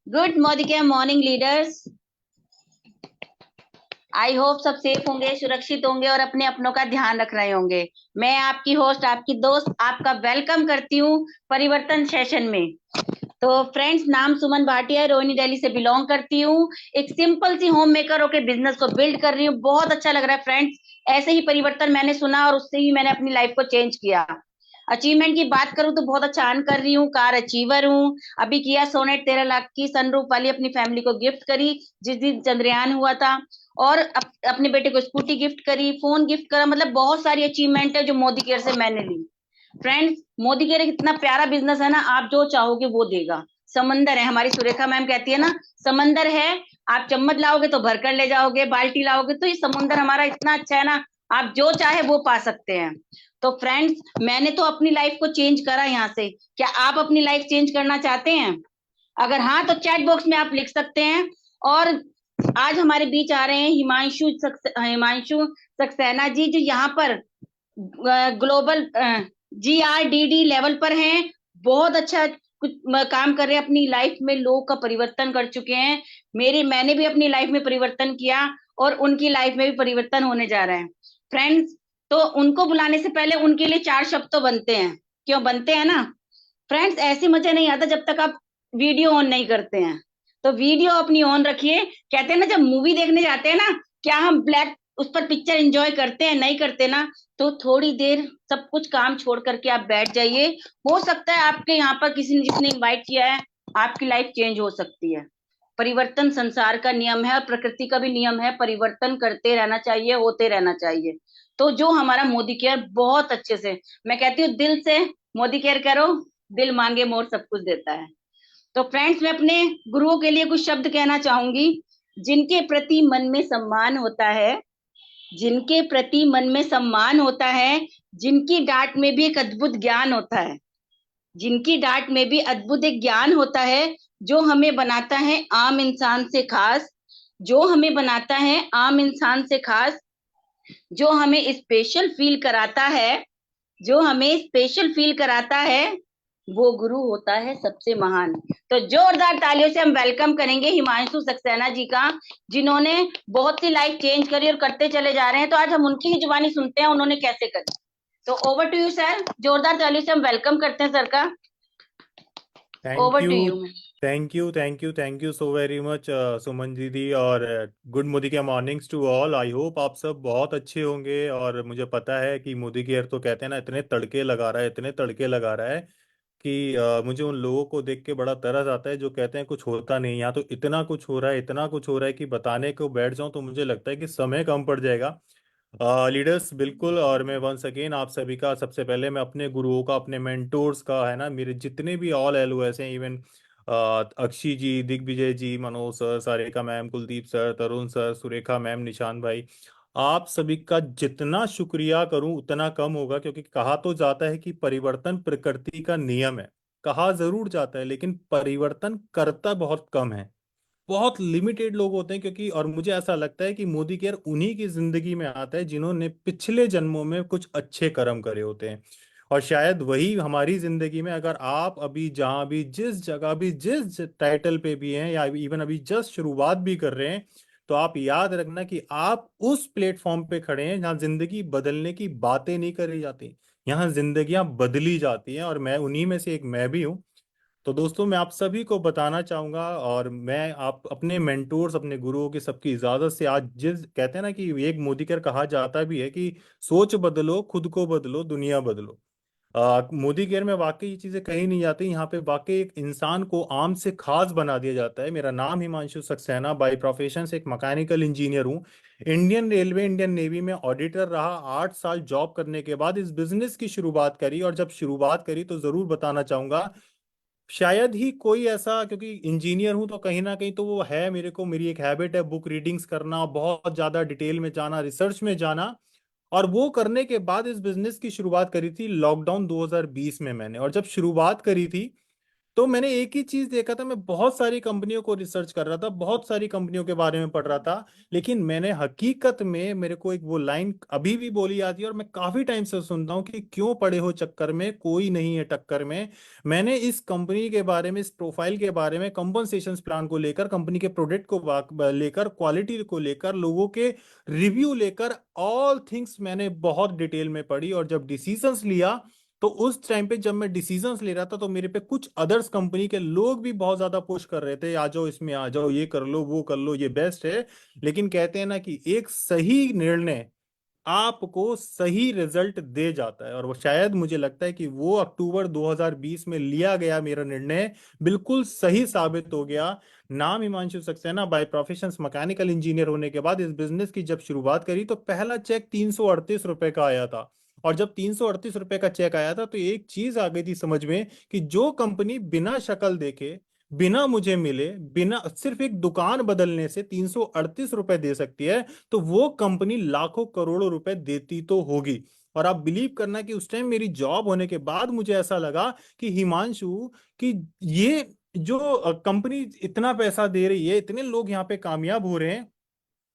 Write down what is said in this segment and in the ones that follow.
Good morning morning leaders. I hope सब safe होंगे, सुरक्षित होंगे और अपने अपनों का ध्यान रख रहे होंगे। मैं आपकी होस्ट, आपकी दोस्त, आपका वेलकम करती हूँ परिवर्तन सेशन में। तो फ्रेंड्स, नाम सुमन भाटिया है, रोहिणी दिल्ली से बिलोंग करती हूँ। एक सिंपल सी होम मेकर होकर बिजनेस को बिल्ड कर रही हूँ। बहुत अच्छा लग रहा है फ्रेंड्स। ऐसे ही परिवर्तन मैंने सुना और उससे ही मैंने अपनी लाइफ को चेंज किया। अचीवमेंट की बात करूं तो बहुत अच्छा अर्न कर रही हूँ, कार अचीवर हूँ। अभी किया सोनेट 13 लाख की सनरूफ वाली अपनी फैमिली को गिफ्ट करी जिस दिन चंद्रयान हुआ था। और अपने बेटे को स्कूटी गिफ्ट करी, फोन गिफ्ट करा। मतलब बहुत सारी अचीवमेंट है जो मोदी केयर से मैंने ली। फ्रेंड्स, मोदी केयर एक इतना प्यारा बिजनेस है ना, आप जो चाहोगे वो देगा। समंदर है, हमारी सुरेखा मैम कहती है ना, समंदर है। आप चम्मच लाओगे तो भरकर ले जाओगे, बाल्टी लाओगे तो ये समुंदर हमारा इतना अच्छा है ना, आप जो चाहे वो पा सकते हैं। तो फ्रेंड्स, मैंने तो अपनी लाइफ को चेंज करा यहाँ से। क्या आप अपनी लाइफ चेंज करना चाहते हैं? अगर हाँ तो चैट बॉक्स में आप लिख सकते हैं। और आज हमारे बीच आ रहे हैं हिमांशु सक्सेना जी, जो यहाँ पर ग्लोबल GRDD लेवल पर हैं। बहुत अच्छा कुछ काम कर रहे हैं, अपनी लाइफ में लोगों का परिवर्तन कर चुके हैं। मैंने भी अपनी लाइफ में परिवर्तन किया और उनकी लाइफ में भी परिवर्तन होने जा रहा है। फ्रेंड्स, तो उनको बुलाने से पहले उनके लिए चार शब्द तो बनते हैं। क्यों बनते हैं ना फ्रेंड्स? ऐसे मजा नहीं आता जब तक आप वीडियो ऑन नहीं करते हैं। तो वीडियो अपनी ऑन रखिए। कहते हैं ना, जब मूवी देखने जाते हैं ना, क्या हम ब्लैक उस पर पिक्चर एंजॉय करते हैं? नहीं करते ना। तो थोड़ी देर सब कुछ काम छोड़ करके आप बैठ जाइए। हो सकता है आपके यहाँ पर किसी ने जिसने इनवाइट किया है, आपकी लाइफ चेंज हो सकती है। परिवर्तन संसार का नियम है और प्रकृति का भी नियम है। परिवर्तन करते रहना चाहिए, होते रहना चाहिए। तो जो हमारा मोदी केयर बहुत अच्छे से, मैं कहती हूँ दिल से मोदी केयर करो, दिल मांगे मोर सब कुछ देता है। तो फ्रेंड्स, मैं अपने गुरुओं के लिए कुछ शब्द कहना चाहूंगी। जिनके प्रति मन में सम्मान होता है, जिनके प्रति मन में सम्मान होता है, जिनकी डांट में भी एक अद्भुत ज्ञान होता है, जिनकी डांट में भी अद्भुत एक ज्ञान होता है, जो हमें बनाता है आम इंसान से खास, जो हमें बनाता है आम इंसान से खास, जो हमें स्पेशल फील कराता है, जो हमें स्पेशल फील कराता है, वो गुरु होता है सबसे महान। तो जोरदार तालियों से हम वेलकम करेंगे हिमांशु सक्सेना जी का, जिन्होंने बहुत सी लाइफ चेंज करी और करते चले जा रहे हैं। तो आज हम उनकी ही जुबानी सुनते हैं उन्होंने कैसे करी। तो ओवर टू यू सर, जोरदार तालियों से हम वेलकम करते हैं सर का। Thank over you. To you. Thank you so very much Suman दीदी। और गुड मोदी के mornings to all. I hope आप सब बहुत अच्छे होंगे। और मुझे पता है कि मोदी केयर तो कहते हैं ना, इतने तड़के लगा रहा है, इतने तड़के लगा रहा है कि मुझे उन लोगों को देख के बड़ा तरस आता है जो कहते हैं कुछ होता नहीं। यहाँ तो इतना कुछ हो रहा है, इतना कुछ हो रहा है कि बताने को बैठ जाऊं तो मुझे लगता है कि समय कम पड़ जाएगा। लीडर्स बिल्कुल। और मैं वंस अगेन आप सभी का, सबसे पहले मैं अपने गुरुओं का, अपने मेंटोर्स का, है ना, मेरे जितने भी ऑल LOS हैं, even Akshi ji, Digvijay ji, Manoj sir, Sarika ma'am, Kuldeep sir, Tarun sir, Surekha ma'am, Nishan भाई, आप सभी का जितना शुक्रिया करूं उतना कम होगा। क्योंकि कहा तो जाता है कि परिवर्तन प्रकृति का नियम है। कहा जरूर जाता है, लेकिन परिवर्तन करता बहुत कम है। बहुत लिमिटेड लोग होते हैं। क्योंकि और मुझे ऐसा लगता है कि मोदी केयर उन्हीं की जिंदगी में आता है जिन्होंने पिछले जन्मों में कुछ अच्छे कर्म करे होते हैं। और शायद वही हमारी जिंदगी में, अगर आप अभी जहां भी, जिस जगह भी, जिस टाइटल पे भी हैं, या इवन अभी जस्ट शुरुआत भी कर रहे हैं, तो आप याद रखना कि आप उस प्लेटफॉर्म पे खड़े हैं जहां जिंदगी बदलने की बातें नहीं करी जाती, यहाँ जिंदगियां बदली जाती हैं। और मैं उन्हीं में से एक मैं भी हूँ। तो दोस्तों, मैं आप सभी को बताना चाहूंगा, और मैं आप अपने मेंटोर्स, अपने गुरुओं की सबकी इजाजत से, आज जिस कहते हैं ना कि एक मोदी कर कहा जाता भी है कि सोच बदलो, खुद को बदलो, दुनिया बदलो। मोदी केयर में वाकई ये चीजें कही नहीं जाती। यहाँ पे वाकई एक इंसान को आम से खास बना दिया जाता है। मेरा नाम हिमांशु सक्सेना, बाय प्रोफेशन से एक मैकेनिकल इंजीनियर हूँ। इंडियन रेलवे, इंडियन नेवी में ऑडिटर रहा। 8 साल जॉब करने के बाद इस बिजनेस की शुरुआत करी। और जब शुरुआत करी तो जरूर बताना चाहूंगा, शायद ही कोई ऐसा, क्योंकि इंजीनियर हूं तो कहीं ना कहीं तो वो है, मेरे को, मेरी एक हैबिट है बुक रीडिंग्स करना, बहुत ज्यादा डिटेल में जाना, रिसर्च में जाना। और वो करने के बाद इस बिजनेस की शुरुआत करी थी लॉकडाउन 2020 में मैंने। और जब शुरुआत करी थी तो मैंने एक ही चीज देखा था, मैं बहुत सारी कंपनियों को रिसर्च कर रहा था, बहुत सारी कंपनियों के बारे में पढ़ रहा था, लेकिन मैंने हकीकत में, मेरे को एक वो लाइन अभी भी बोली आती है और मैं काफी टाइम से सुनता हूँ कि क्यों पड़े हो चक्कर में, कोई नहीं है टक्कर में। मैंने इस कंपनी के बारे में, इस प्रोफाइल के बारे में, कंपनसेशन प्लान को लेकर, कंपनी के प्रोडक्ट को लेकर, क्वालिटी को लेकर, लोगों के रिव्यू लेकर, ऑल थिंग्स मैंने बहुत डिटेल में पढ़ी। और जब डिसीजंस लिया, तो उस टाइम पे जब मैं डिसीजंस ले रहा था, तो मेरे पे कुछ अदर्स कंपनी के लोग भी बहुत ज्यादा पुश कर रहे थे, आ जाओ इसमें, आ जाओ, ये कर लो, वो कर लो, ये बेस्ट है। लेकिन कहते हैं ना कि एक सही निर्णय आपको सही रिजल्ट दे जाता है, और वो शायद मुझे लगता है कि वो अक्टूबर 2020 में लिया गया मेरा निर्णय बिल्कुल सही साबित हो गया। नाम Himanshu Saxena, by profession mechanical engineer होने के बाद इस बिजनेस की जब शुरुआत करी, तो पहला चेक 338 रुपए का आया था। और जब 338 रुपए का चेक आया था, तो एक चीज आ गई थी समझ में कि जो कंपनी बिना शक्ल देखे, बिना मुझे मिले, बिना सिर्फ एक दुकान बदलने से 338 रुपए दे सकती है, तो वो कंपनी लाखों करोड़ों रुपए देती तो होगी। और आप बिलीव करना कि उस टाइम मेरी जॉब होने के बाद मुझे ऐसा लगा कि हिमांशु, कि ये जो कंपनी इतना पैसा दे रही है, इतने लोग यहाँ पे कामयाब हो रहे हैं,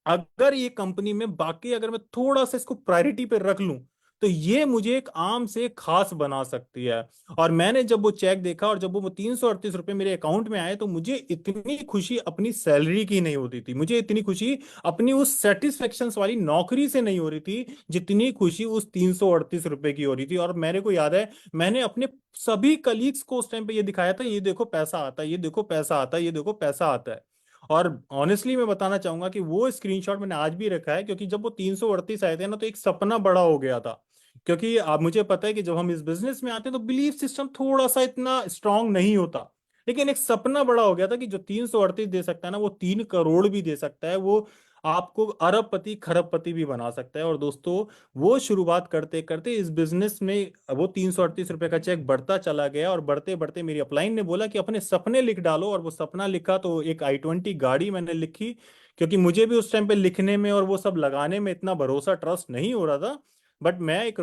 अगर ये कंपनी में बाकी, अगर मैं थोड़ा सा इसको प्रायोरिटी पे रख लूं, तो ये मुझे एक आम से खास बना सकती है। और मैंने जब वो चेक देखा, और जब वो 338 रुपए मेरे अकाउंट में आए, तो मुझे इतनी खुशी अपनी सैलरी की नहीं होती थी, मुझे इतनी खुशी अपनी उस सेटिस्फेक्शन वाली नौकरी से नहीं हो रही थी, जितनी खुशी उस 338 रुपए की हो रही थी। और मेरे को याद है, मैंने अपने सभी कलीग्स को उस टाइम पे ये दिखाया था, ये देखो पैसा आता है, ये देखो पैसा आता है, ये देखो पैसा आता है। और ऑनेस्टली मैं बताना चाहूंगा कि वो स्क्रीनशॉट मैंने आज भी रखा है, क्योंकि जब वो 338 आए थे ना, तो एक सपना बड़ा हो गया था। क्योंकि अब मुझे पता है कि जब हम इस बिजनेस में आते हैं, तो बिलीफ सिस्टम थोड़ा सा इतना स्ट्रांग नहीं होता, लेकिन एक सपना बड़ा हो गया था कि जो 338 दे सकता है ना, वो 3 करोड़ भी दे सकता है, वो आपको अरबपति खरबपति भी बना सकता है। और दोस्तों, वो शुरुआत करते करते इस बिजनेस में वो 338 रुपए का चेक बढ़ता चला गया, और बढ़ते बढ़ते मेरी अपलाइन ने बोला कि अपने सपने लिख डालो, और वो सपना लिखा, तो एक i20 गाड़ी मैंने लिखी। क्योंकि मुझे भी उस टाइम पे लिखने में और वो सब लगाने में इतना भरोसा, ट्रस्ट नहीं हो रहा था। बट मैं एक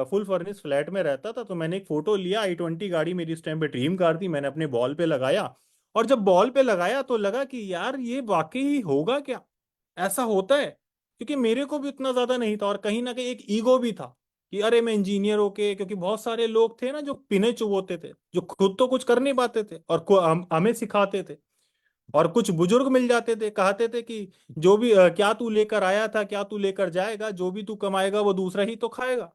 फुल फर्निश फ्लैट में रहता था, तो मैंने एक फोटो लिया, i20 गाड़ी मेरी उस टाइम पे ड्रीम कार थी, मैंने अपने बॉल पे लगाया। और जब बॉल पे लगाया, तो लगा कि यार ये वाकई होगा क्या, ऐसा होता है। क्योंकि मेरे को भी उतना ज्यादा नहीं था, और कहीं ना कहीं एक ईगो भी था कि अरे मैं इंजीनियर होके, क्योंकि बहुत सारे लोग थे ना जो पिने चुबोते थे, जो खुद तो कुछ कर नहीं पाते थे और हमें सिखाते थे। और कुछ बुजुर्ग मिल जाते थे, कहते थे कि जो भी क्या तू लेकर आया था, क्या तू लेकर जाएगा, जो भी तू कमाएगा वो दूसरा ही तो खाएगा।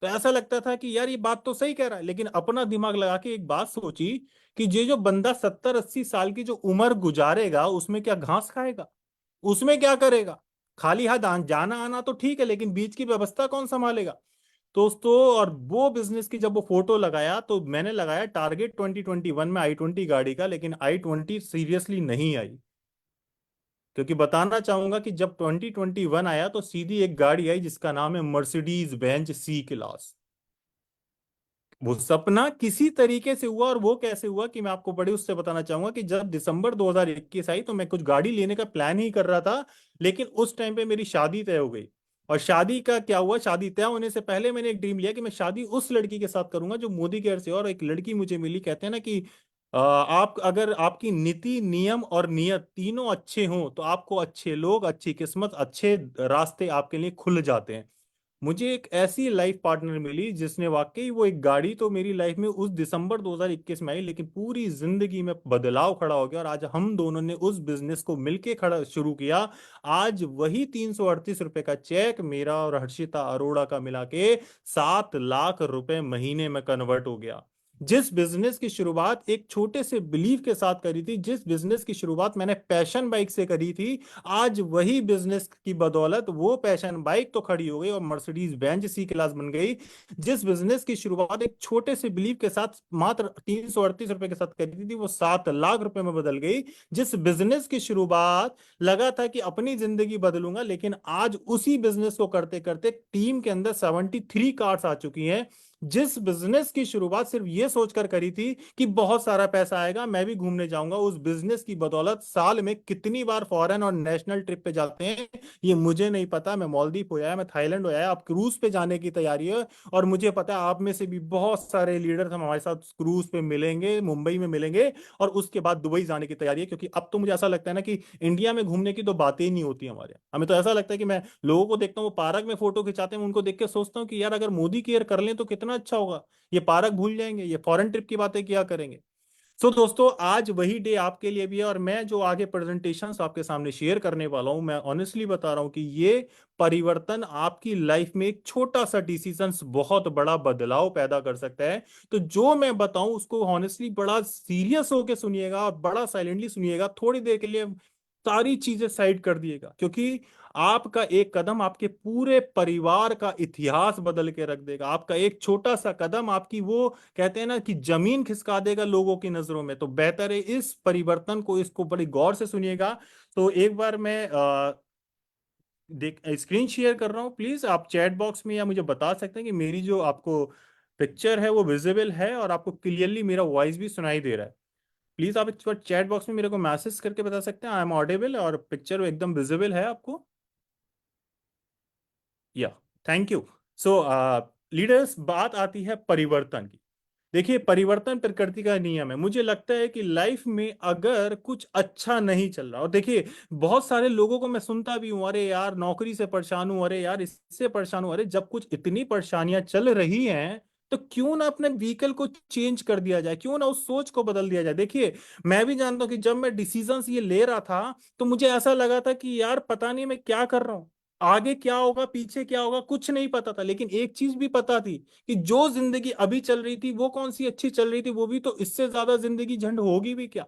तो ऐसा लगता था कि यार ये बात तो सही कह रहा है, लेकिन अपना दिमाग लगा के एक बात सोची कि ये जो बंदा 70-80 साल की जो उम्र गुजारेगा, उसमें क्या घास खाएगा, उसमें क्या करेगा, खाली हाथ जाना आना तो ठीक है, लेकिन बीच की व्यवस्था कौन संभालेगा। दोस्तों, और वो बिजनेस की जब वो फोटो लगाया, तो मैंने लगाया टारगेट 2021 में i20 गाड़ी का, लेकिन i20 सीरियसली नहीं आई। क्योंकि बताना चाहूंगा कि जब 2021 आया, तो सीधी एक गाड़ी आई जिसका नाम है मर्सिडीज बेंज सी क्लास। वो सपना किसी तरीके से हुआ, और वो कैसे हुआ कि मैं आपको बड़े उससे बताना चाहूंगा कि जब दिसंबर 2021 आई, तो मैं कुछ गाड़ी लेने का प्लान ही कर रहा था, लेकिन उस टाइम पे मेरी शादी तय हो गई। और शादी का क्या हुआ, शादी तय होने से पहले मैंने एक ड्रीम लिया कि मैं शादी उस लड़की के साथ करूंगा जो मोदी केयर से। और एक लड़की मुझे मिली, कहते हैं ना कि आप अगर आपकी नीति, नियम और नियत तीनों अच्छे हों, तो आपको अच्छे लोग, अच्छी किस्मत, अच्छे रास्ते आपके लिए खुल जाते हैं। मुझे एक ऐसी लाइफ पार्टनर मिली जिसने वाकई, वो एक गाड़ी तो मेरी लाइफ में उस दिसंबर 2021 में आई, लेकिन पूरी जिंदगी में बदलाव खड़ा हो गया, और आज हम दोनों ने उस बिजनेस को मिलके खड़ा शुरू किया। आज वही 338 रुपए का चेक मेरा और हर्षिता अरोड़ा का मिला के 7 लाख रुपए महीने में कन्वर्ट हो गया। जिस बिजनेस की शुरुआत एक छोटे से बिलीव के साथ करी थी, जिस बिजनेस की शुरुआत मैंने पैशन बाइक से करी थी, आज वही बिजनेस की बदौलत वो पैशन बाइक तो खड़ी हो गई और मर्सिडीज बेंज सी क्लास बन गई। जिस बिजनेस की शुरुआत एक छोटे से बिलीव के साथ मात्र 338 रुपए के साथ करी थी, वो 7 लाख रुपए में बदल गई। जिस बिजनेस की शुरुआत लगा था कि अपनी जिंदगी बदलूंगा, लेकिन आज उसी बिजनेस को करते करते टीम के अंदर 73 कार्स आ चुकी हैं। जिस बिजनेस की शुरुआत सिर्फ ये सोचकर करी थी कि बहुत सारा पैसा आएगा, मैं भी घूमने जाऊंगा, उस बिजनेस की बदौलत साल में कितनी बार फॉरेन और नेशनल ट्रिप पे जाते हैं ये मुझे नहीं पता। मैं मालदीव हो आया, मैं थाईलैंड हो आया, अब क्रूज पे जाने की तैयारी है। और मुझे पता है आप में से भी बहुत सारे लीडर्स हम हमारे साथ क्रूज पे मिलेंगे, मुंबई में मिलेंगे, और उसके बाद दुबई जाने की तैयारी है। क्योंकि अब तो मुझे ऐसा लगता है ना कि इंडिया में घूमने की तो बातें ही नहीं होती हमारे यहाँ। हमें तो ऐसा लगता है कि मैं लोगों को देखता हूँ वो पार्क में फोटो खिंचाते हैं, उनको देख के सोचता हूँ कि यार अगर मोदी केयर कर लें तो कितना अच्छा होगा। ये पार्क भूल जाएंगे, ये फॉरेन ट्रिप की बातें क्या करेंगे। सो दोस्तों, आज वही डे आपके लिए भी है, और मैं जो आगे प्रेजेंटेशन आपके सामने शेयर करने वाला हूं, मैं ऑनेस्टली बता रहा हूं कि ये परिवर्तन आपकी लाइफ में एक छोटा सा डिसीजन बहुत बड़ा बदलाव पैदा कर सकता है। तो जो मैं बताऊं उसको ऑनेस्टली बड़ा सीरियस होकर सुनिएगा, और बड़ा साइलेंटली सुनिएगा, थोड़ी देर के लिए सारी चीजें साइड कर दिएगा, क्योंकि आपका एक कदम आपके पूरे परिवार का इतिहास बदल के रख देगा। आपका एक छोटा सा कदम आपकी वो कहते हैं ना कि जमीन खिसका देगा लोगों की नजरों में। तो बेहतर है इस परिवर्तन को, इसको बड़ी गौर से सुनिएगा। तो एक बार मैं देख स्क्रीन शेयर कर रहा हूँ, प्लीज आप चैट बॉक्स में या मुझे बता सकते हैं कि मेरी जो आपको पिक्चर है वो विजिबल है और आपको क्लियरली मेरा वॉइस भी सुनाई दे रहा है। प्लीज आप इस पर चैट बॉक्स में मेरे को मैसेज करके बता सकते हैं आई एम ऑडिबल और पिक्चर एकदम विजिबल है आपको। या थैंक यू। सो लीडर्स, बात आती है परिवर्तन की। देखिए, परिवर्तन प्रकृति का नियम है। मुझे लगता है कि लाइफ में अगर कुछ अच्छा नहीं चल रहा, और देखिए बहुत सारे लोगों को मैं सुनता भी हूं, अरे यार नौकरी से परेशान हूं, अरे यार इससे परेशान हूं। अरे जब कुछ इतनी परेशानियां चल रही हैं तो क्यों ना अपने व्हीकल को चेंज कर दिया जाए, क्यों ना उस सोच को बदल दिया जाए। देखिए, मैं भी जानता हूं कि जब मैं डिसीजंस ये ले रहा था तो मुझे ऐसा लगा था कि यार पता नहीं मैं क्या कर रहा हूं, आगे क्या होगा पीछे क्या होगा कुछ नहीं पता था। लेकिन एक चीज भी पता थी कि जो जिंदगी अभी चल रही थी वो कौन सी अच्छी चल रही थी, वो भी तो इससे ज्यादा जिंदगी झंड होगी भी क्या।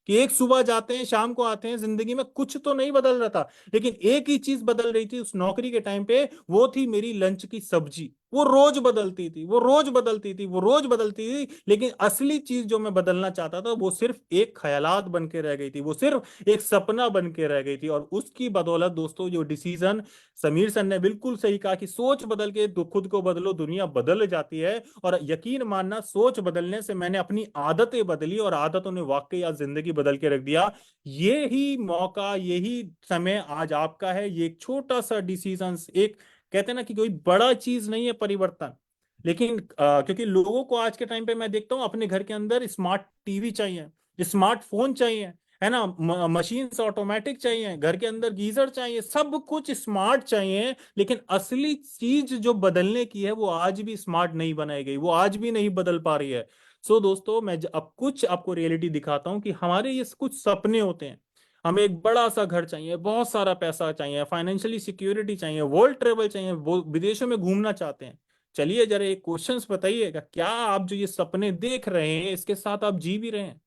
कि एक सुबह जाते हैं शाम को आते हैं, जिंदगी में कुछ तो नहीं बदल रहा था, लेकिन एक ही चीज बदल रही थी उस नौकरी के टाइम पे, वो थी मेरी लंच की सब्जी। वो रोज बदलती थी, वो रोज बदलती थी, वो रोज बदलती थी, लेकिन असली चीज जो मैं बदलना चाहता था वो सिर्फ एक ख्यालात बन के रह गई थी, वो सिर्फ एक सपना बन के रह गई थी। और उसकी बदौलत दोस्तों जो डिसीजन, समीर सर ने बिल्कुल सही कहा कि सोच बदल के खुद को बदलो, दुनिया बदल जाती है। और यकीन मानना, सोच बदलने से मैंने अपनी आदतें बदली और आदतों ने वाकई आज जिंदगी बदल के रख दिया। ये ही मौका, यही समय आज आपका है। ये एक छोटा सा डिसीजन, एक कहते हैं ना कि कोई बड़ा चीज नहीं है परिवर्तन, लेकिन क्योंकि लोगों को आज के टाइम पे मैं देखता हूँ अपने घर के अंदर स्मार्ट टीवी चाहिए, स्मार्टफोन चाहिए, है ना, मशीन ऑटोमेटिक चाहिए, घर के अंदर गीजर चाहिए, सब कुछ स्मार्ट चाहिए। लेकिन असली चीज जो बदलने की है वो आज भी स्मार्ट नहीं बनाई गई, वो आज भी नहीं बदल पा रही है। सो दोस्तों, मैं अब कुछ आपको रियलिटी दिखाता हूँ कि हमारे ये कुछ सपने होते हैं। हमें एक बड़ा सा घर चाहिए, बहुत सारा पैसा चाहिए, फाइनेंशियली सिक्योरिटी चाहिए, वर्ल्ड ट्रेवल चाहिए, वो विदेशों में घूमना चाहते हैं। चलिए जरा एक क्वेश्चंस बताइएगा, क्या आप जो ये सपने देख रहे हैं इसके साथ आप जी भी रहे हैं?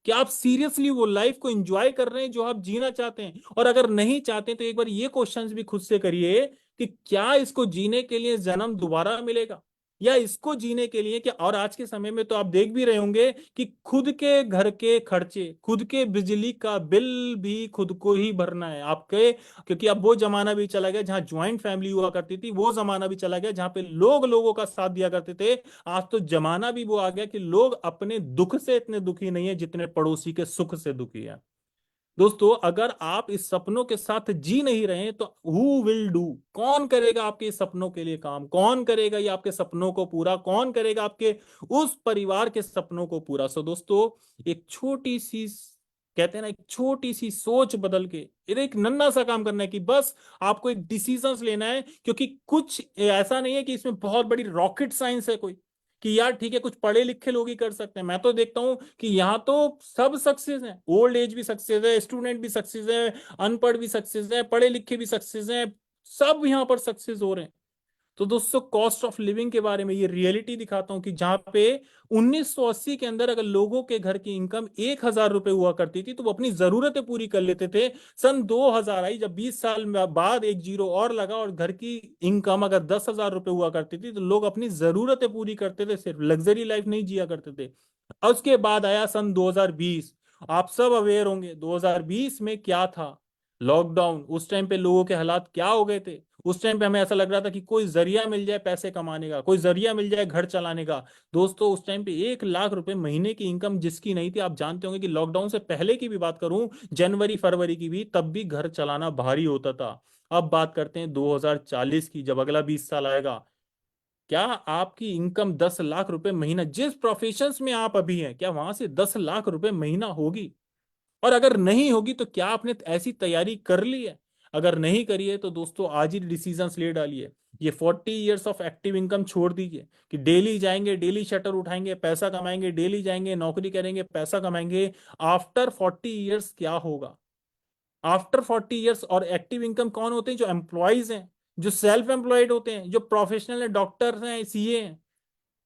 क्या आप सीरियसली वो लाइफ को एंजॉय कर रहे हैं जो आप जीना चाहते हैं? और अगर नहीं चाहते तो एक बार ये क्वेश्चंस भी खुद से करिए कि क्या इसको जीने के लिए जन्म दोबारा मिलेगा, या इसको जीने के लिए क्या। और आज के समय में तो आप देख भी रहे होंगे कि खुद के घर के खर्चे, खुद के बिजली का बिल भी खुद को ही भरना है आपके। क्योंकि अब वो जमाना भी चला गया जहां ज्वाइंट फैमिली हुआ करती थी, वो जमाना भी चला गया जहां पे लोग लोगों का साथ दिया करते थे। आज तो जमाना भी वो आ गया कि लोग अपने दुख से इतने दुखी नहीं है जितने पड़ोसी के सुख से दुखी है। दोस्तों, अगर आप इस सपनों के साथ जी नहीं रहे हैं तो हु विल डू, कौन करेगा आपके इस सपनों के लिए काम, कौन करेगा ये आपके सपनों को पूरा, कौन करेगा आपके उस परिवार के सपनों को पूरा। सो दोस्तों, एक छोटी सी कहते हैं ना, एक छोटी सी सोच बदल के एक नन्ना सा काम करना है कि बस आपको एक डिसीजंस लेना है। क्योंकि कुछ ऐसा नहीं है कि इसमें बहुत बड़ी रॉकेट साइंस है कोई, कि यार ठीक है कुछ पढ़े लिखे लोग ही कर सकते हैं। मैं तो देखता हूं कि यहाँ तो सब सक्सेस हैं, ओल्ड एज भी सक्सेस है, स्टूडेंट भी सक्सेस है, अनपढ़ भी सक्सेस है, पढ़े लिखे भी सक्सेस हैं, सब यहाँ पर सक्सेस हो रहे हैं। तो दोस्तों, कॉस्ट ऑफ लिविंग के बारे में ये रियलिटी दिखाता हूं कि जहां पे 1980 के अंदर अगर लोगों के घर की इनकम 1,000 रुपए हुआ करती थी तो वो अपनी जरूरतें पूरी कर लेते थे। सन 2000 आई, जब 20 साल बाद एक जीरो और लगा और घर की इनकम अगर 10,000 रुपए हुआ करती थी तो लोग अपनी जरूरतें पूरी करते थे, सिर्फ लग्जरी लाइफ नहीं जिया करते थे। और उसके बाद आया सन 2020। आप सब अवेयर होंगे 2020 में क्या था। लॉकडाउन, उस टाइम पे लोगों के हालात क्या हो गए थे। उस टाइम पे हमें ऐसा लग रहा था कि कोई जरिया मिल जाए पैसे कमाने का, कोई जरिया मिल जाए घर चलाने का। दोस्तों उस टाइम पे 1 लाख रुपए महीने की इनकम जिसकी नहीं थी, आप जानते होंगे कि लॉकडाउन से पहले की भी बात करूं, जनवरी फरवरी की भी, तब भी घर चलाना भारी होता था। अब बात करते हैं 2040 की, जब अगला 20 साल आएगा। क्या आपकी इनकम 10 लाख रुपए महीना, जिस प्रोफेशन में आप अभी हैं, क्या वहां से 10 लाख रुपए महीना होगी? और अगर नहीं होगी तो क्या आपने ऐसी तैयारी कर ली है? अगर नहीं करी है तो दोस्तों आज ही डिसीजंस ले डालिए। ये 40 ईयर्स ऑफ एक्टिव इनकम छोड़ दीजिए कि डेली जाएंगे, डेली शटर उठाएंगे, पैसा कमाएंगे, डेली जाएंगे, नौकरी करेंगे, पैसा कमाएंगे। आफ्टर 40 ईयर्स क्या होगा? आफ्टर 40 ईयर्स, और एक्टिव इनकम कौन होते हैं? जो एम्प्लॉयज हैं, जो सेल्फ एम्प्लॉयड होते हैं, जो प्रोफेशनल है, डॉक्टर हैं, सीए हैं।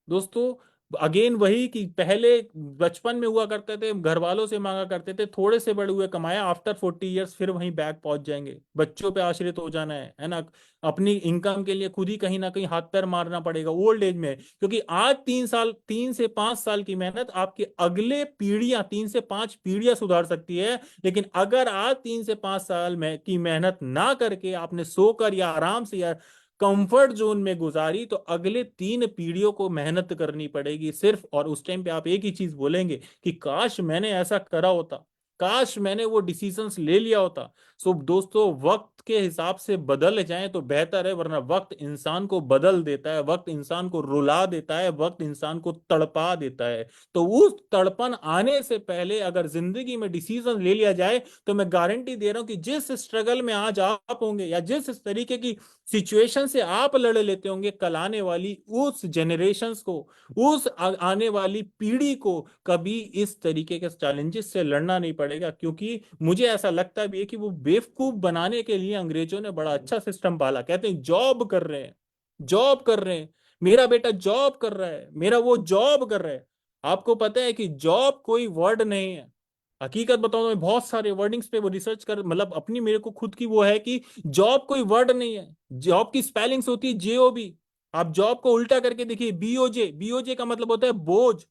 दोस्तों अगेन वही कि पहले बचपन में हुआ करते थे, घर वालों से मांगा करते थे, थोड़े से बड़े हुए, कमाया, आफ्टर 40 ईयर्स फिर वहीं बैक पहुंच जाएंगे, बच्चों पे आश्रित हो जाना है ना। अपनी इनकम के लिए खुद ही कहीं ना कहीं हाथ पैर मारना पड़ेगा ओल्ड एज में, क्योंकि आज 3 साल, 3 से 5 साल की मेहनत आपकी अगले पीढ़ियां, 3 से 5 पीढ़ियां सुधार सकती है। लेकिन अगर आज 3 से 5 साल में की मेहनत ना करके आपने सोकर या आराम से या कंफर्ट जोन में गुजारी, तो अगले 3 पीढ़ियों को मेहनत करनी पड़ेगी सिर्फ। और उस टाइम पे आप एक ही चीज बोलेंगे कि काश मैंने ऐसा करा होता, काश मैंने वो डिसीजंस ले लिया होता। सो दोस्तों वक्त के हिसाब से बदल जाएं तो बेहतर है, वरना वक्त इंसान को बदल देता है, वक्त इंसान को रुला देता है, वक्त इंसान को तड़पा देता है। तो उस तड़पन आने से पहले अगर जिंदगी में डिसीजन ले लिया जाए, तो मैं गारंटी दे रहा हूं कि जिस स्ट्रगल में आज आप होंगे या जिस तरीके की सिचुएशन से आप लड़ लेते होंगे, कल आने वाली उस जनरेशन्स को, उस आने वाली पीढ़ी को कभी इस तरीके के चैलेंजेस से लड़ना नहीं पड़ेगा। क्योंकि मुझे ऐसा लगता भी है कि वो बेवकूफ बनाने के लिए अंग्रेजों ने बड़ा अच्छा सिस्टम पाला। कहते हैं जॉब कर रहे हैं, जॉब कर रहे हैं, मेरा बेटा जॉब कर रहा है, मेरा वो जॉब कर रहा है। आपको पता है कि जॉब कोई वर्ड नहीं है। हकीकत बताऊं तो मैं बहुत सारे वर्डिंग्स पे वो रिसर्च कर, मतलब अपनी मेरे को खुद की वो है कि जॉब कोई वर्ड नहीं है। जॉब की स्पेलिंग्स होती है JOB। आप जॉब को उल्टा करके देखिए, BOJ, BOJ का मतलब होता है बोझ।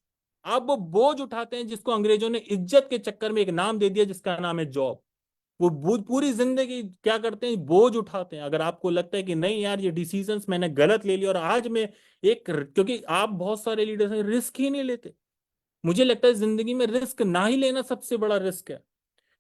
आप वो बोझ उठाते हैं जिसको अंग्रेजों ने इज्जत के चक्कर में एक नाम दे दिया जिसका नाम है जॉब। वो पूरी जिंदगी क्या करते हैं? बोझ उठाते हैं। अगर आपको लगता है कि नहीं यार ये डिसीजंस मैंने गलत ले लिया, और आज मैं एक, क्योंकि आप बहुत सारे लीडर्स हैं रिस्क ही नहीं लेते। मुझे लगता है जिंदगी में रिस्क ना ही लेना सबसे बड़ा रिस्क है।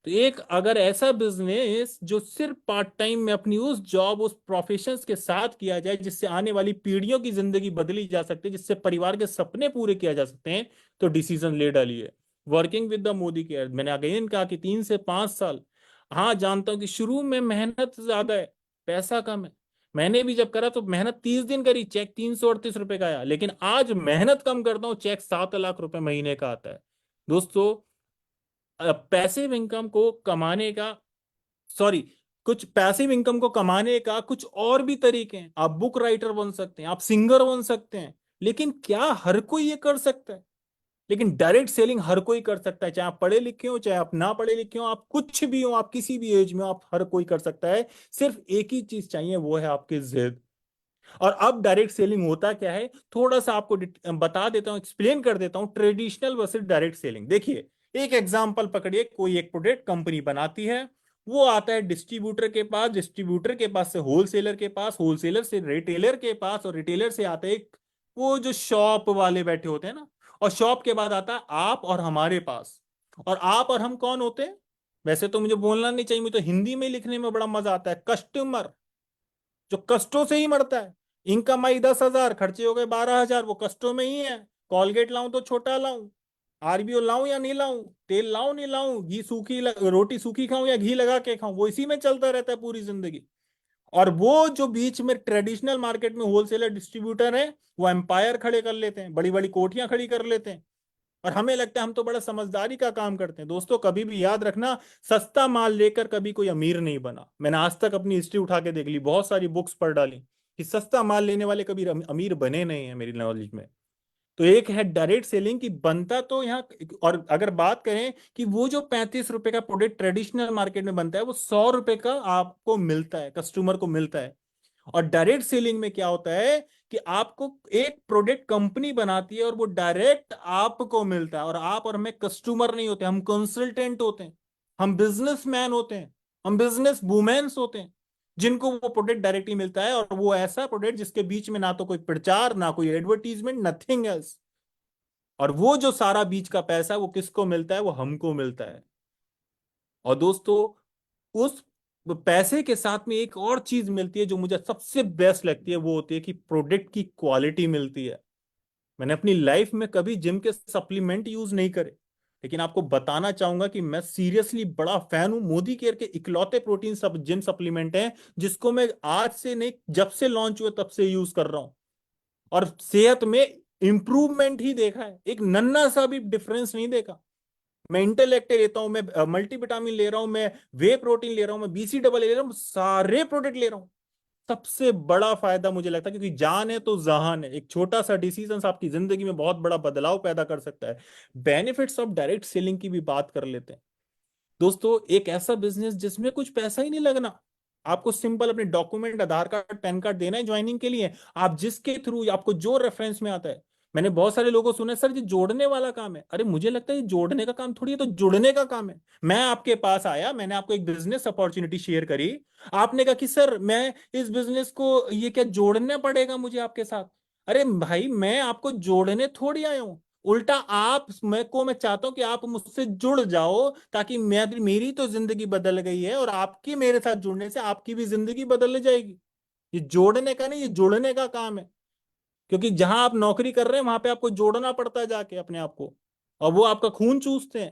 तो एक अगर ऐसा बिजनेस जो सिर्फ पार्ट टाइम में अपनी उस जॉब, उस प्रोफेशन के साथ किया जाए, जिससे आने वाली पीढ़ियों की जिंदगी बदली जा सकती है, जिससे परिवार के सपने पूरे किया जा सकते हैं, तो डिसीजन ले डालिए। Working with the Modi care, मैंने अगेन कहा कि 3 से 5 साल। हाँ जानता हूं कि शुरू में मेहनत ज्यादा है, पैसा कम है। मैंने भी जब करा तो मेहनत 30 दिन करी, चेक 338 रुपए का आया। लेकिन आज मेहनत कम करता हूँ, चेक 7 लाख रुपए महीने का आता है। दोस्तों पैसिव इनकम को कमाने का, सॉरी, कुछ पैसिव इनकम को कमाने का कुछ और भी तरीके हैं। आप बुक राइटर बन सकते हैं, आप सिंगर बन सकते हैं। लेकिन क्या हर कोई ये कर सकता है? लेकिन डायरेक्ट सेलिंग हर कोई कर सकता है, चाहे आप पढ़े लिखे हो, चाहे आप ना पढ़े लिखे हो, आप कुछ भी हो, आप किसी भी एज में हो, आप हर कोई कर सकता है। सिर्फ एक ही चीज चाहिए, वो है आपकी जिद। और अब डायरेक्ट सेलिंग होता क्या है, थोड़ा सा आपको बता देता हूं, एक्सप्लेन कर देता हूं, ट्रेडिशनल वर्सेस डायरेक्ट सेलिंग। देखिए एक एग्जांपल पकड़िए, कोई एक प्रोडक्ट कंपनी बनाती है, वो आता है डिस्ट्रीब्यूटर के पास, डिस्ट्रीब्यूटर के पास से होलसेलर के पास, होलसेलर से रिटेलर के पास, और रिटेलर से आता है वो जो शॉप वाले बैठे होते हैं ना, और शॉप के बाद आता है आप और हमारे पास। और आप और हम कौन होते हैं? वैसे तो मुझे बोलना नहीं चाहिए, मुझे तो हिंदी में लिखने में बड़ा मजा आता है। कस्टमर, जो कष्टों से ही मरता है। इनकम आई 10,000, खर्चे हो गए 12,000, वो कष्टों में ही है। कॉलगेट लाऊं तो छोटा लाऊं, RBO लाऊं या नहीं लाऊं, तेल लाऊं नहीं लाऊं, घी सूखी रोटी सूखी खाऊं या घी लगा के खाऊं, वो इसी में चलता रहता है पूरी जिंदगी। और वो जो बीच में ट्रेडिशनल मार्केट में होलसेलर डिस्ट्रीब्यूटर है, वो एम्पायर खड़े कर लेते हैं, बड़ी बड़ी कोठियां खड़ी कर लेते हैं। और हमें लगता है हम तो बड़ा समझदारी का काम करते हैं। दोस्तों कभी भी याद रखना, सस्ता माल लेकर कभी कोई अमीर नहीं बना। मैंने आज तक अपनी हिस्ट्री उठा के देख ली, बहुत सारी बुक्स पढ़ डाली, कि सस्ता माल लेने वाले कभी अमीर बने नहीं है मेरी नॉलेज में। तो एक है डायरेक्ट सेलिंग की, बनता तो यहाँ, और अगर बात करें कि वो जो 35 रुपए का प्रोडक्ट ट्रेडिशनल मार्केट में बनता है, वो 100 रुपए का आपको मिलता है, कस्टमर को मिलता है। और डायरेक्ट सेलिंग में क्या होता है कि आपको एक प्रोडक्ट कंपनी बनाती है और वो डायरेक्ट आपको मिलता है। और आप और मैं कस्टमर नहीं होते, हम कंसल्टेंट होते हैं, हम बिजनेसमैन होते हैं। हम बिजनेस वुमेन्स होते हैं जिनको वो प्रोडक्ट डायरेक्टली मिलता है, और वो ऐसा प्रोडक्ट जिसके बीच में ना तो कोई प्रचार, ना कोई एडवर्टीजमेंट, नथिंग एल्स। और वो जो सारा बीच का पैसा है वो किसको मिलता है? वो हमको मिलता है। और दोस्तों, उस पैसे के साथ में एक और चीज मिलती है जो मुझे सबसे बेस्ट लगती है, वो होती है कि प्रोडक्ट की क्वालिटी मिलती है। मैंने अपनी लाइफ में कभी जिम के सप्लीमेंट यूज नहीं करे, लेकिन आपको बताना चाहूंगा कि मैं सीरियसली बड़ा फैन हूं। मोदी केयर के इकलौते प्रोटीन सब जिम सप्लीमेंट हैं जिसको मैं आज से नहीं, जब से लॉन्च हुए तब से यूज कर रहा हूं, और सेहत में इंप्रूवमेंट ही देखा है, एक नन्ना सा भी डिफरेंस नहीं देखा। मैं इंटेलेक्ट लेता हूं, मैं मल्टीविटामिन ले रहा हूं, मैं वे प्रोटीन ले रहा हूं, मैं बीसी डबल ले रहा हूं, सारे प्रोडक्ट ले रहा हूं। सबसे बड़ा फायदा मुझे लगता है, क्योंकि जान है तो जहान है, एक छोटा सा डिसीजन आपकी जिंदगी में बहुत बड़ा बदलाव पैदा कर सकता है। बेनिफिट्स ऑफ डायरेक्ट सेलिंग की भी बात कर लेते हैं। दोस्तों, एक ऐसा बिजनेस जिसमें कुछ पैसा ही नहीं लगना, आपको सिंपल अपने डॉक्यूमेंट, आधार कार्ड, पैन कार्ड देना है ज्वाइनिंग के लिए। आप जिसके थ्रू, आपको जो रेफरेंस में आता है, मैंने बहुत सारे लोगों को सुना है सर ये जोड़ने वाला काम है। अरे मुझे लगता है ये जोड़ने का काम थोड़ी है, तो जुड़ने का काम है। मैं आपके पास आया, मैंने आपको एक बिजनेस अपॉर्चुनिटी शेयर करी, आपने कहा कि सर मैं इस बिजनेस को, ये क्या जोड़ना पड़ेगा मुझे आपके साथ? अरे भाई, मैं आपको जोड़ने थोड़ी आया हूं, उल्टा आप मैं चाहता हूं कि आप मुझसे जुड़ जाओ, ताकि मेरी तो जिंदगी बदल गई है, और आपकी मेरे साथ जुड़ने से आपकी भी जिंदगी बदल जाएगी। ये जोड़ने का नहीं, ये जुड़ने का काम है। क्योंकि जहां आप नौकरी कर रहे हैं वहां पे आपको जोड़ना पड़ता है जाके अपने आप को, और वो आपका खून चूसते हैं,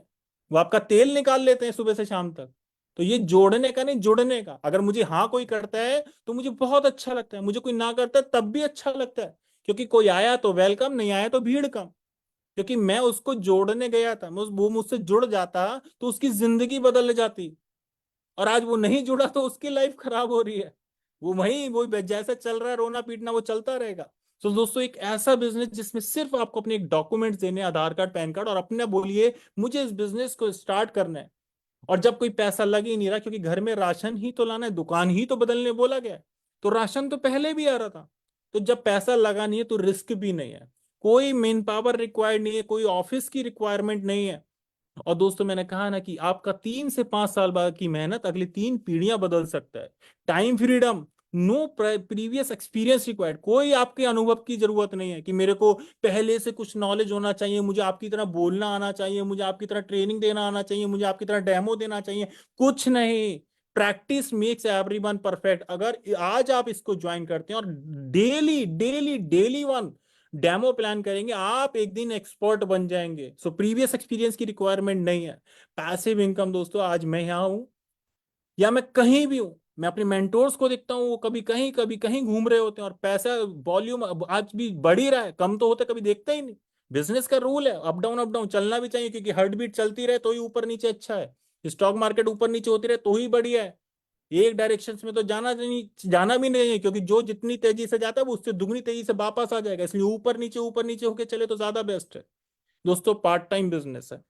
वो आपका तेल निकाल लेते हैं सुबह से शाम तक। तो ये जोड़ने का नहीं, जुड़ने का। अगर मुझे हाँ कोई करता है तो मुझे बहुत अच्छा लगता है, मुझे कोई ना करता है तब भी अच्छा लगता है, क्योंकि कोई आया तो वेलकम, नहीं आया तो भीड़ कम। क्योंकि मैं उसको जोड़ने गया था, वो मुझसे जुड़ जाता तो उसकी जिंदगी बदल जाती, और आज वो नहीं जुड़ा तो उसकी लाइफ खराब हो रही है। वो जैसा चल रहा है, रोना पीटना, वो चलता रहेगा। तो दोस्तों, एक ऐसा बिजनेस जिसमें सिर्फ आपको अपने एक डॉक्यूमेंट देने, आधार कार्ड, पैन कार्ड, और अपने बोलिए मुझे इस बिजनेस को स्टार्ट करना है। और जब कोई पैसा लग ही नहीं रहा, क्योंकि घर में राशन ही तो लाना है, दुकान ही तो बदलने बोला गया है, तो राशन तो पहले भी आ रहा था। तो जब पैसा लगा नहीं है तो रिस्क भी नहीं है, कोई मेन पावर रिक्वायर्ड नहीं है, कोई ऑफिस की रिक्वायरमेंट नहीं है। और दोस्तों, मैंने कहा ना कि आपका 3 से 5 साल बाद की मेहनत अगली 3 पीढ़ियां बदल सकता है। Time freedom, no previous experience required, कोई आपके अनुभव की जरूरत नहीं है कि मेरे को पहले से कुछ नॉलेज होना चाहिए, मुझे आपकी तरह बोलना आना चाहिए, मुझे आपकी तरह ट्रेनिंग देना आना चाहिए, मुझे आपकी तरह डेमो देना चाहिए। कुछ नहीं। Practice makes everyone perfect. अगर आज आप इसको ज्वाइन करते हैं और daily daily daily one demo plan करेंगे, आप एक दिन एक्सपर्ट बन जाएंगे। सो प्रीवियस एक्सपीरियंस की रिक्वायरमेंट नहीं है। पैसिव इनकम दोस्तों, आज मैं यहाँ हूं या मैं कहीं भी हूं, मैं अपने मेंटोर्स को देखता हूँ, वो कभी कहीं घूम रहे होते हैं, और पैसा वॉल्यूम आज भी बढ़ ही रहा है, कम तो होते कभी देखता ही नहीं। बिजनेस का रूल है, अप डाउन चलना भी चाहिए, क्योंकि हार्ट बीट चलती रहे तो ही ऊपर नीचे अच्छा है। स्टॉक मार्केट ऊपर नीचे होती रहे तो ही बढ़िया है। एक डायरेक्शन में तो जाना भी नहीं है, क्योंकि जो जितनी तेजी से जाता है वो उससे दुगनी तेजी से वापस आ जाएगा, इसलिए ऊपर नीचे होके चले तो ज्यादा बेस्ट है। दोस्तों, पार्ट टाइम बिजनेस है।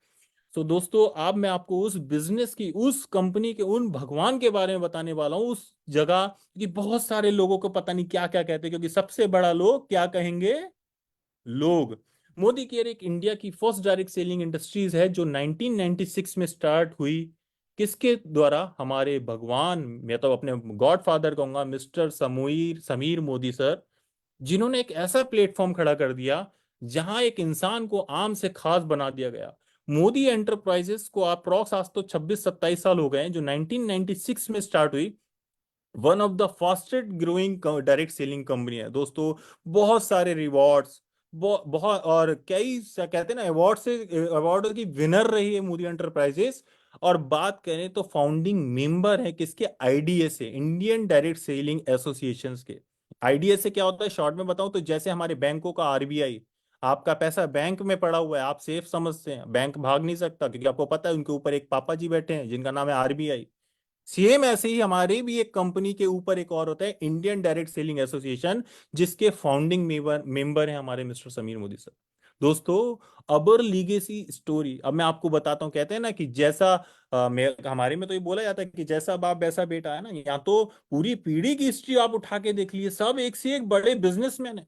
तो दोस्तों, अब मैं आपको उस बिजनेस की, उस कंपनी के, उन भगवान के बारे में बताने वाला हूं, उस जगह कि बहुत सारे लोगों को पता नहीं क्या क्या कहते हैं, क्योंकि सबसे बड़ा लोग क्या कहेंगे? लोग। मोदी केयर एक इंडिया की फर्स्ट डायरेक्ट सेलिंग इंडस्ट्रीज है, जो 1996 में स्टार्ट हुई। किसके द्वारा? हमारे भगवान, मैं तो अपने गॉड फादर कहूंगा, मिस्टर समीर समीर मोदी सर, जिन्होंने एक ऐसा प्लेटफॉर्म खड़ा कर दिया जहां एक इंसान को आम से खास बना दिया गया। मोदी एंटरप्राइजेस को अप्रॉक्स आज तो 26-27 साल हो गए हैं, जो 1996 में स्टार्ट हुई। One of the fastest growing direct selling company है दोस्तों। बहुत सारे रिवॉर्ड्स, बहुत, और कई कहते हैं ना, अवार्ड से अवार्ड की विनर रही है मोदी एंटरप्राइजेस। और बात करें तो फाउंडिंग मेंबर है किसके? IDSA, Indian direct selling association के। आईडीएसए क्या होता है, शॉर्ट में बताऊं तो जैसे हमारे बैंकों का आरबीआई। आपका पैसा बैंक में पड़ा हुआ है, आप सेफ समझते हैं, बैंक भाग नहीं सकता, क्योंकि आपको पता है उनके ऊपर एक पापा जी बैठे हैं जिनका नाम है आरबीआई। सेम ऐसे ही हमारे भी एक कंपनी के ऊपर एक और होता है, इंडियन डायरेक्ट सेलिंग एसोसिएशन, जिसके फाउंडिंग मेंबर हैं हमारे मिस्टर समीर मोदी सर। दोस्तों, अबर लीगेसी स्टोरी अब मैं आपको बताता हूँ। कहते हैं ना कि जैसा हमारे में तो ये बोला जाता है कि जैसा बाप वैसा बेटा है ना, यहाँ तो पूरी पीढ़ी की हिस्ट्री आप उठा के देख लिए, सब एक से एक बड़े बिजनेसमैन है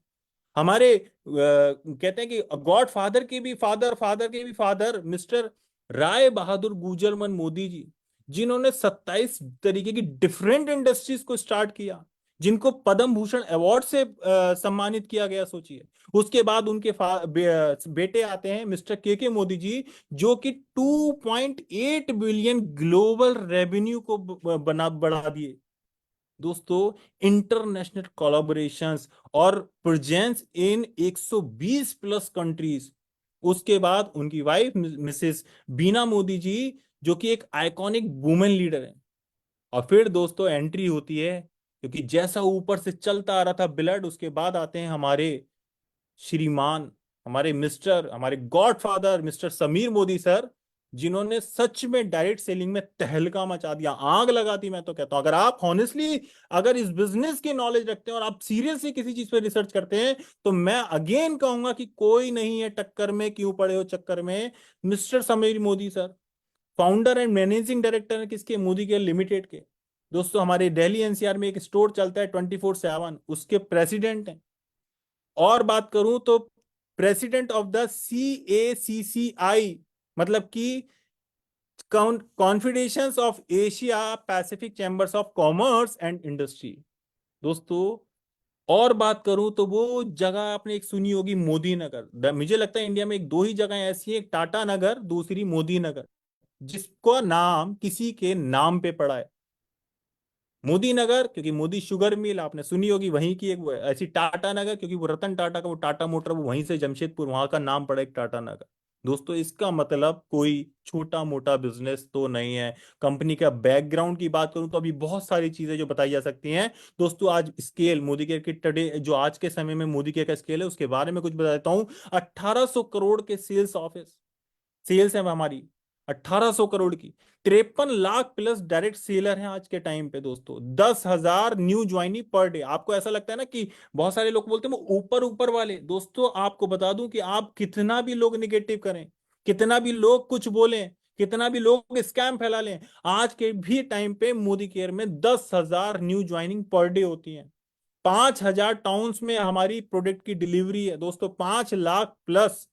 हमारे। कहते हैं कि गॉड फादर के भी फादर, फादर के भी फादर, मिस्टर राय बहादुर गुजरमन मोदी जी, जिन्होंने 27 तरीके की डिफरेंट इंडस्ट्रीज को स्टार्ट किया, जिनको पद्म भूषण अवार्ड से सम्मानित किया गया, सोचिए। उसके बाद उनके बेटे आते हैं मिस्टर के मोदी जी, जो कि 2.8 बिलियन ग्लोबल रेवेन्यू को बना बढ़ा दिए दोस्तों। इंटरनेशनल कोलैबोरेशंस और प्रेजेंस इन 120 प्लस कंट्रीज। उसके बाद उनकी वाइफ मिसेस बीना मोदी जी, जो कि एक आइकॉनिक वुमेन लीडर है। और फिर दोस्तों एंट्री होती है, क्योंकि जैसा ऊपर से चलता आ रहा था ब्लड, उसके बाद आते हैं हमारे श्रीमान, हमारे मिस्टर, हमारे godfather mister Sameer Modi sir, जिन्होंने सच में डायरेक्ट सेलिंग में तहलका मचा दिया, आग लगा दी। मैं तो कहता हूं, अगर आप हॉनेस्टली अगर इस बिजनेस की नॉलेज रखते हैं और आप सीरियसली किसी चीज पे रिसर्च करते हैं, तो मैं अगेन कहूंगा कि कोई नहीं है टक्कर में, क्यों पड़े हो चक्कर में। Mister Sameer Modi sir founder and managing director है किसके? मोदी केयर लिमिटेड के। दोस्तों हमारे दिल्ली एनसीआर में एक स्टोर चलता है 24/7, उसके प्रेसिडेंट हैं। और बात करूं तो प्रेसिडेंट ऑफ द CACCI, मतलब कि confederation of Asia Pacific chambers of commerce and industry दोस्तों। और बात करूं तो वो जगह आपने एक सुनी होगी, मोदी नगर। मुझे लगता है इंडिया में एक दो ही जगह ऐसी है, एक टाटा नगर, दूसरी मोदी नगर, जिसका नाम किसी के नाम पे पड़ा है। मोदी नगर क्योंकि मोदी शुगर मिल आपने सुनी होगी, वहीं की एक वो है। ऐसी टाटा नगर क्योंकि वो रतन टाटा का वो टाटा मोटर वो वहीं से जमशेदपुर, वहां का नाम पड़ा एक टाटा नगर। दोस्तों इसका मतलब कोई छोटा मोटा बिजनेस तो नहीं है। कंपनी का बैकग्राउंड की बात करूं तो अभी बहुत सारी चीजें जो बताई जा सकती हैं। दोस्तों आज स्केल मोदी केयर की टुडे जो आज के समय में मोदी केयर का स्केल है, उसके बारे में कुछ बता देता हूं। 1800 करोड़ के सेल्स ऑफिस, सेल्स है हमारी 1800 करोड़ की। 53 लाख प्लस डायरेक्ट सेलर हैं आज के टाइम पे दोस्तों। 10,000 न्यू ज्वाइनी पर डे। आपको ऐसा लगता है ना कि बहुत सारे लोग बोलते हैं वो ऊपर ऊपर वाले, दोस्तों आपको बता दूं कि आप कितना भी लोग निगेटिव करें, कितना भी लोग कुछ बोलें, कितना भी लोग स्कैम फैला लें, आज के भी टाइम पे मोदी केयर में 10,000 न्यू ज्वाइनिंग पर डे होती है। 5,000 टाउन्स में हमारी प्रोडक्ट की डिलीवरी है दोस्तों। 5 लाख प्लस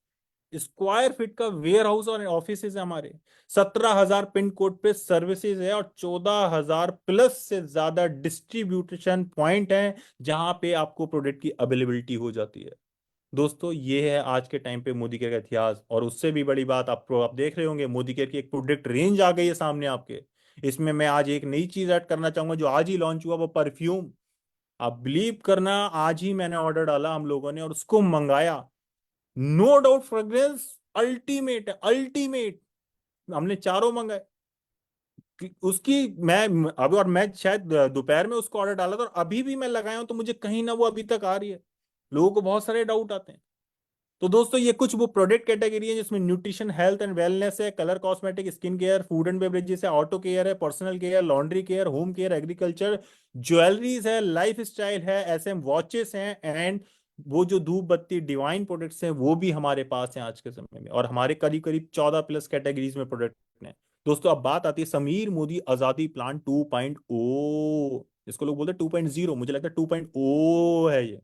स्क्वायर फीट का वेयर हाउस और ऑफिस है हमारे। 17,000 पिन कोड पे सर्विसेज है और 14,000 प्लस से ज्यादा डिस्ट्रीब्यूशन पॉइंट है, जहां पे आपको प्रोडक्ट की अवेलेबिलिटी हो जाती है। दोस्तों ये है आज के टाइम पे मोदी केयर का इतिहास। और उससे भी बड़ी बात आपको, आप देख रहे होंगे मोदी केयर की एक प्रोडक्ट रेंज आ गई है सामने आपके। इसमें मैं आज एक नई चीज ऐड करना चाहूंगा जो आज ही लॉन्च हुआ, वो परफ्यूम। आप बिलीव करना, आज ही मैंने ऑर्डर डाला हम लोगों ने और उसको मंगाया। नो डाउट फ्रेग्रेंस अल्टीमेट है, अल्टीमेट। हमने चारों मंगाए उसकी। मैं अभी, और मैं शायद दोपहर में उसको ऑर्डर डाला था और अभी भी मैं लगाया हूं, तो मुझे कहीं ना वो अभी तक आ रही है। लोगों को बहुत सारे डाउट आते हैं। तो दोस्तों ये कुछ वो प्रोडक्ट कैटेगरी है जिसमें न्यूट्रिशन हेल्थ एंड वेलनेस है, colour cosmetic, skin care, food and beverages है, ऑटो केयर है, personal care, laundry care, home care, agriculture, jewelleries है, लाइफ स्टाइल है, SM वॉचेस हैं, एंड वो जो धूप बत्ती डिवाइन प्रोडक्ट्स हैं वो भी हमारे पास हैं आज के समय में। और हमारे करीब करीब 14 प्लस कैटेगरीज में प्रोडक्ट हैं। दोस्तों अब बात आती है समीर मोदी आजादी प्लान 2.0। इसको लोग बोलते हैं 2.0, मुझे लगता है 2.0 है ये।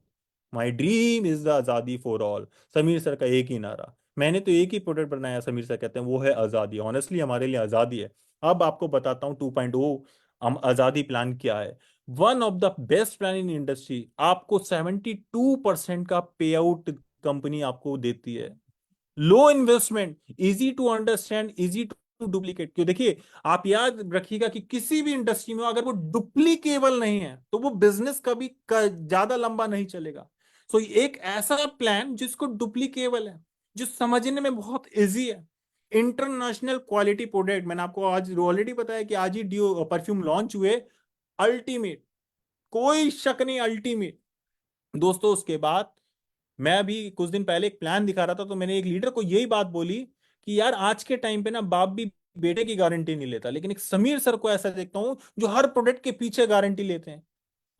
माई ड्रीम इज द आजादी फॉर ऑल। समीर सर का एक ही नारा, मैंने तो एक ही प्रोडक्ट बनाया, समीर सर कहते हैं वो है आजादी। ऑनेस्टली हमारे लिए आजादी है। अब आपको बताता हूँ 2.0 हम आजादी प्लान क्या है। One of the best plan in industry. आपको 72% का पे आउट कंपनी आपको देती है। Low investment, easy to understand, easy to duplicate. क्यों? देखिए, आप याद रखिएगा कि किसी भी इंडस्ट्री में अगर वो डुप्लीकेबल नहीं है तो वो बिजनेस कभी ज्यादा लंबा नहीं चलेगा। सो एक ऐसा प्लान जिसको डुप्लीकेबल है, जो समझने में बहुत इजी है, इंटरनेशनल क्वालिटी प्रोडक्ट। मैंने आपको आज ऑलरेडी बताया कि आज ही डियो परफ्यूम लॉन्च हुए। अल्टीमेट, कोई शक नहीं, अल्टीमेट। दोस्तों उसके बाद मैं अभी कुछ दिन पहले एक प्लान दिखा रहा था, तो मैंने एक लीडर को यही बात बोली कि यार आज के टाइम पे ना बाप भी बेटे की गारंटी नहीं लेता, लेकिन एक समीर सर को ऐसा देखता हूं जो हर प्रोडक्ट के पीछे गारंटी लेते हैं।